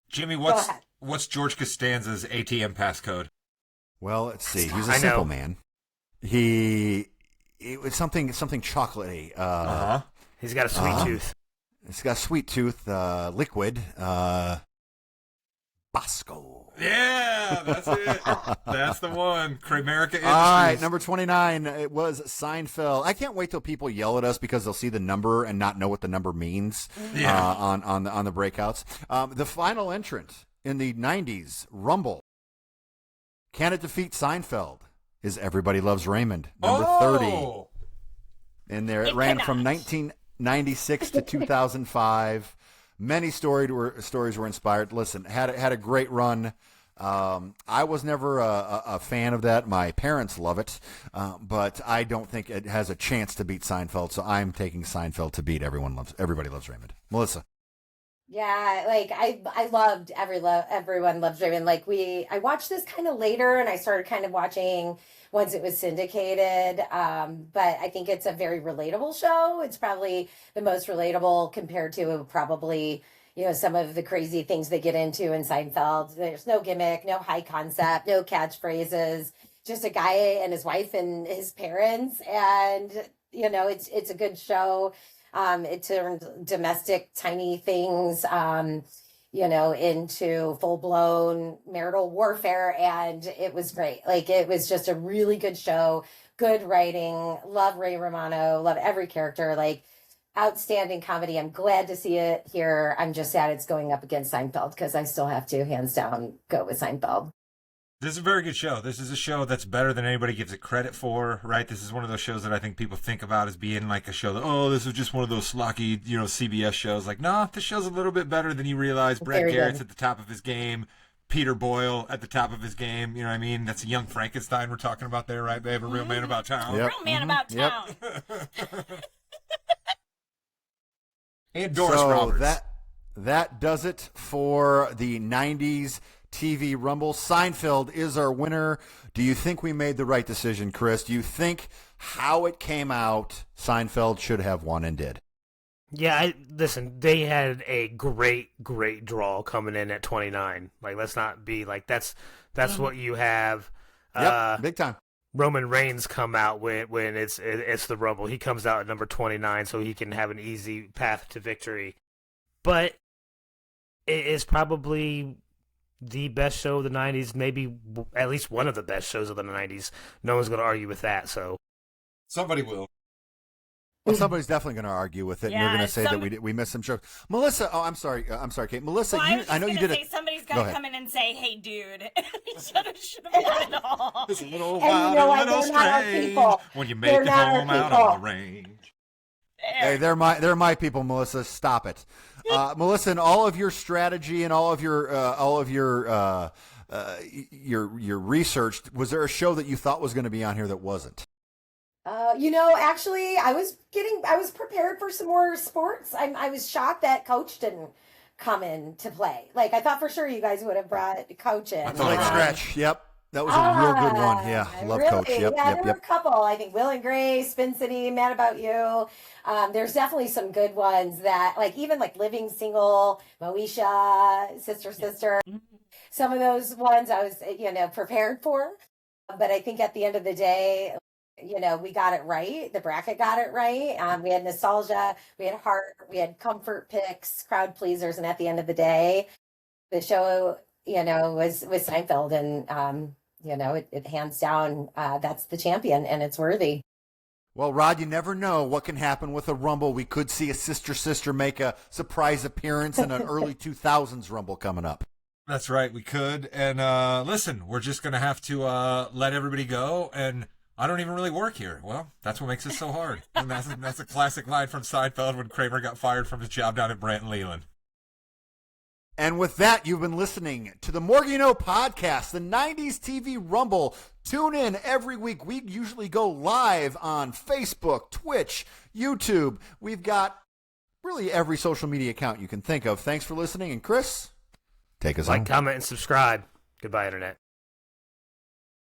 Jimmy, what's George Costanza's ATM passcode? Well, let's see. He's a simple man. It was something chocolatey. He's got a sweet tooth. He's got a sweet tooth, liquid, Bosco. Yeah, that's it. That's the one. Kramerica Industries. All right, number 29, it was Seinfeld. I can't wait till people yell at us because they'll see the number and not know what the number means on the breakouts. The final entrant in the 90s Rumble. Can it defeat Seinfeld? Is Everybody Loves Raymond, number 30. In there, it ran from 1996 to 2005. Many stories were inspired. Listen, had a great run. I was never a fan of that. My parents love it, but I don't think it has a chance to beat Seinfeld. So I'm taking Seinfeld to beat Everybody Loves Raymond. Melissa. Yeah, like I loved Everyone Loves Raymond. Like I watched this kind of later, and I started kind of watching once it was syndicated. But I think it's a very relatable show. It's probably the most relatable compared to probably, some of the crazy things they get into in Seinfeld. There's no gimmick, no high concept, no catchphrases, just a guy and his wife and his parents. And, it's a good show. It turned domestic tiny things, into full-blown marital warfare, and it was great. Like, it was just a really good show, good writing, love Ray Romano, love every character, like, outstanding comedy. I'm glad to see it here. I'm just sad it's going up against Seinfeld, because I still have to, hands down, go with Seinfeld. This is a very good show. This is a show that's better than anybody gives it credit for, right? This is one of those shows that I think people think about as being like a show that, this is just one of those schlocky, CBS shows. Like, nah, this show's a little bit better than you realize. Brad Garrett's at the top of his game. Peter Boyle at the top of his game. You know what I mean? That's a young Frankenstein we're talking about there, right, babe? A real man about town. Yep. Real man about town. And Doris Roberts. That does it for the 90s TV Rumble. Seinfeld is our winner. Do you think we made the right decision, Chris? Do you think how it came out, Seinfeld should have won and did? Yeah, listen, they had a great draw coming in at 29. Like, let's not be like, that's what you have. Yep, big time. Roman Reigns come out when it's the Rumble. He comes out at number 29, so he can have an easy path to victory. But it is probably the best show of the 90s, maybe at least one of the best shows of the 90s. No one's going to argue with that, so. Somebody will. Well, somebody's definitely going to argue with it, and they're going to say that we missed some shows. Melissa, I'm sorry, Kate. Melissa, I know you did it. Somebody's got to come in and say, "Hey, dude, should have won it all." It's a little wild, a little strange when you make it home out on the range. Hey, they're my people, Melissa. Stop it, Melissa. And all of your strategy and all of your research. Was there a show that you thought was going to be on here that wasn't? Actually, I was prepared for some more sports. I was shocked that Coach didn't come in to play. Like, I thought for sure you guys would have brought Coach in. Late stretch. Yep. That was a real good one. Yeah. Love really? Coach. Yep. Yeah, there were a couple. I think Will and Grace, Spin City, Mad About You. There's definitely some good ones that, like, even like Living Single, Moesha, Sister. Some of those ones I was, prepared for. But I think at the end of the day, we got it right. The bracket got it right. We had nostalgia, we had heart, we had comfort picks, crowd pleasers, and at the end of the day, the show, was Seinfeld, and it hands down, that's the champion, and it's worthy. Well, Rod, you never know what can happen with a Rumble. We could see a sister make a surprise appearance in an early 2000s Rumble coming up. That's right, we could. And listen, we're just gonna have to let everybody go, and I don't even really work here. Well, that's what makes it so hard. And that's a classic line from Seinfeld when Kramer got fired from his job down at Branton Leland. And with that, you've been listening to the More You Know podcast, the 90s TV Rumble. Tune in every week. We usually go live on Facebook, Twitch, YouTube. We've got really every social media account you can think of. Thanks for listening. And Chris, take us home. Like, comment, and subscribe. Goodbye, Internet.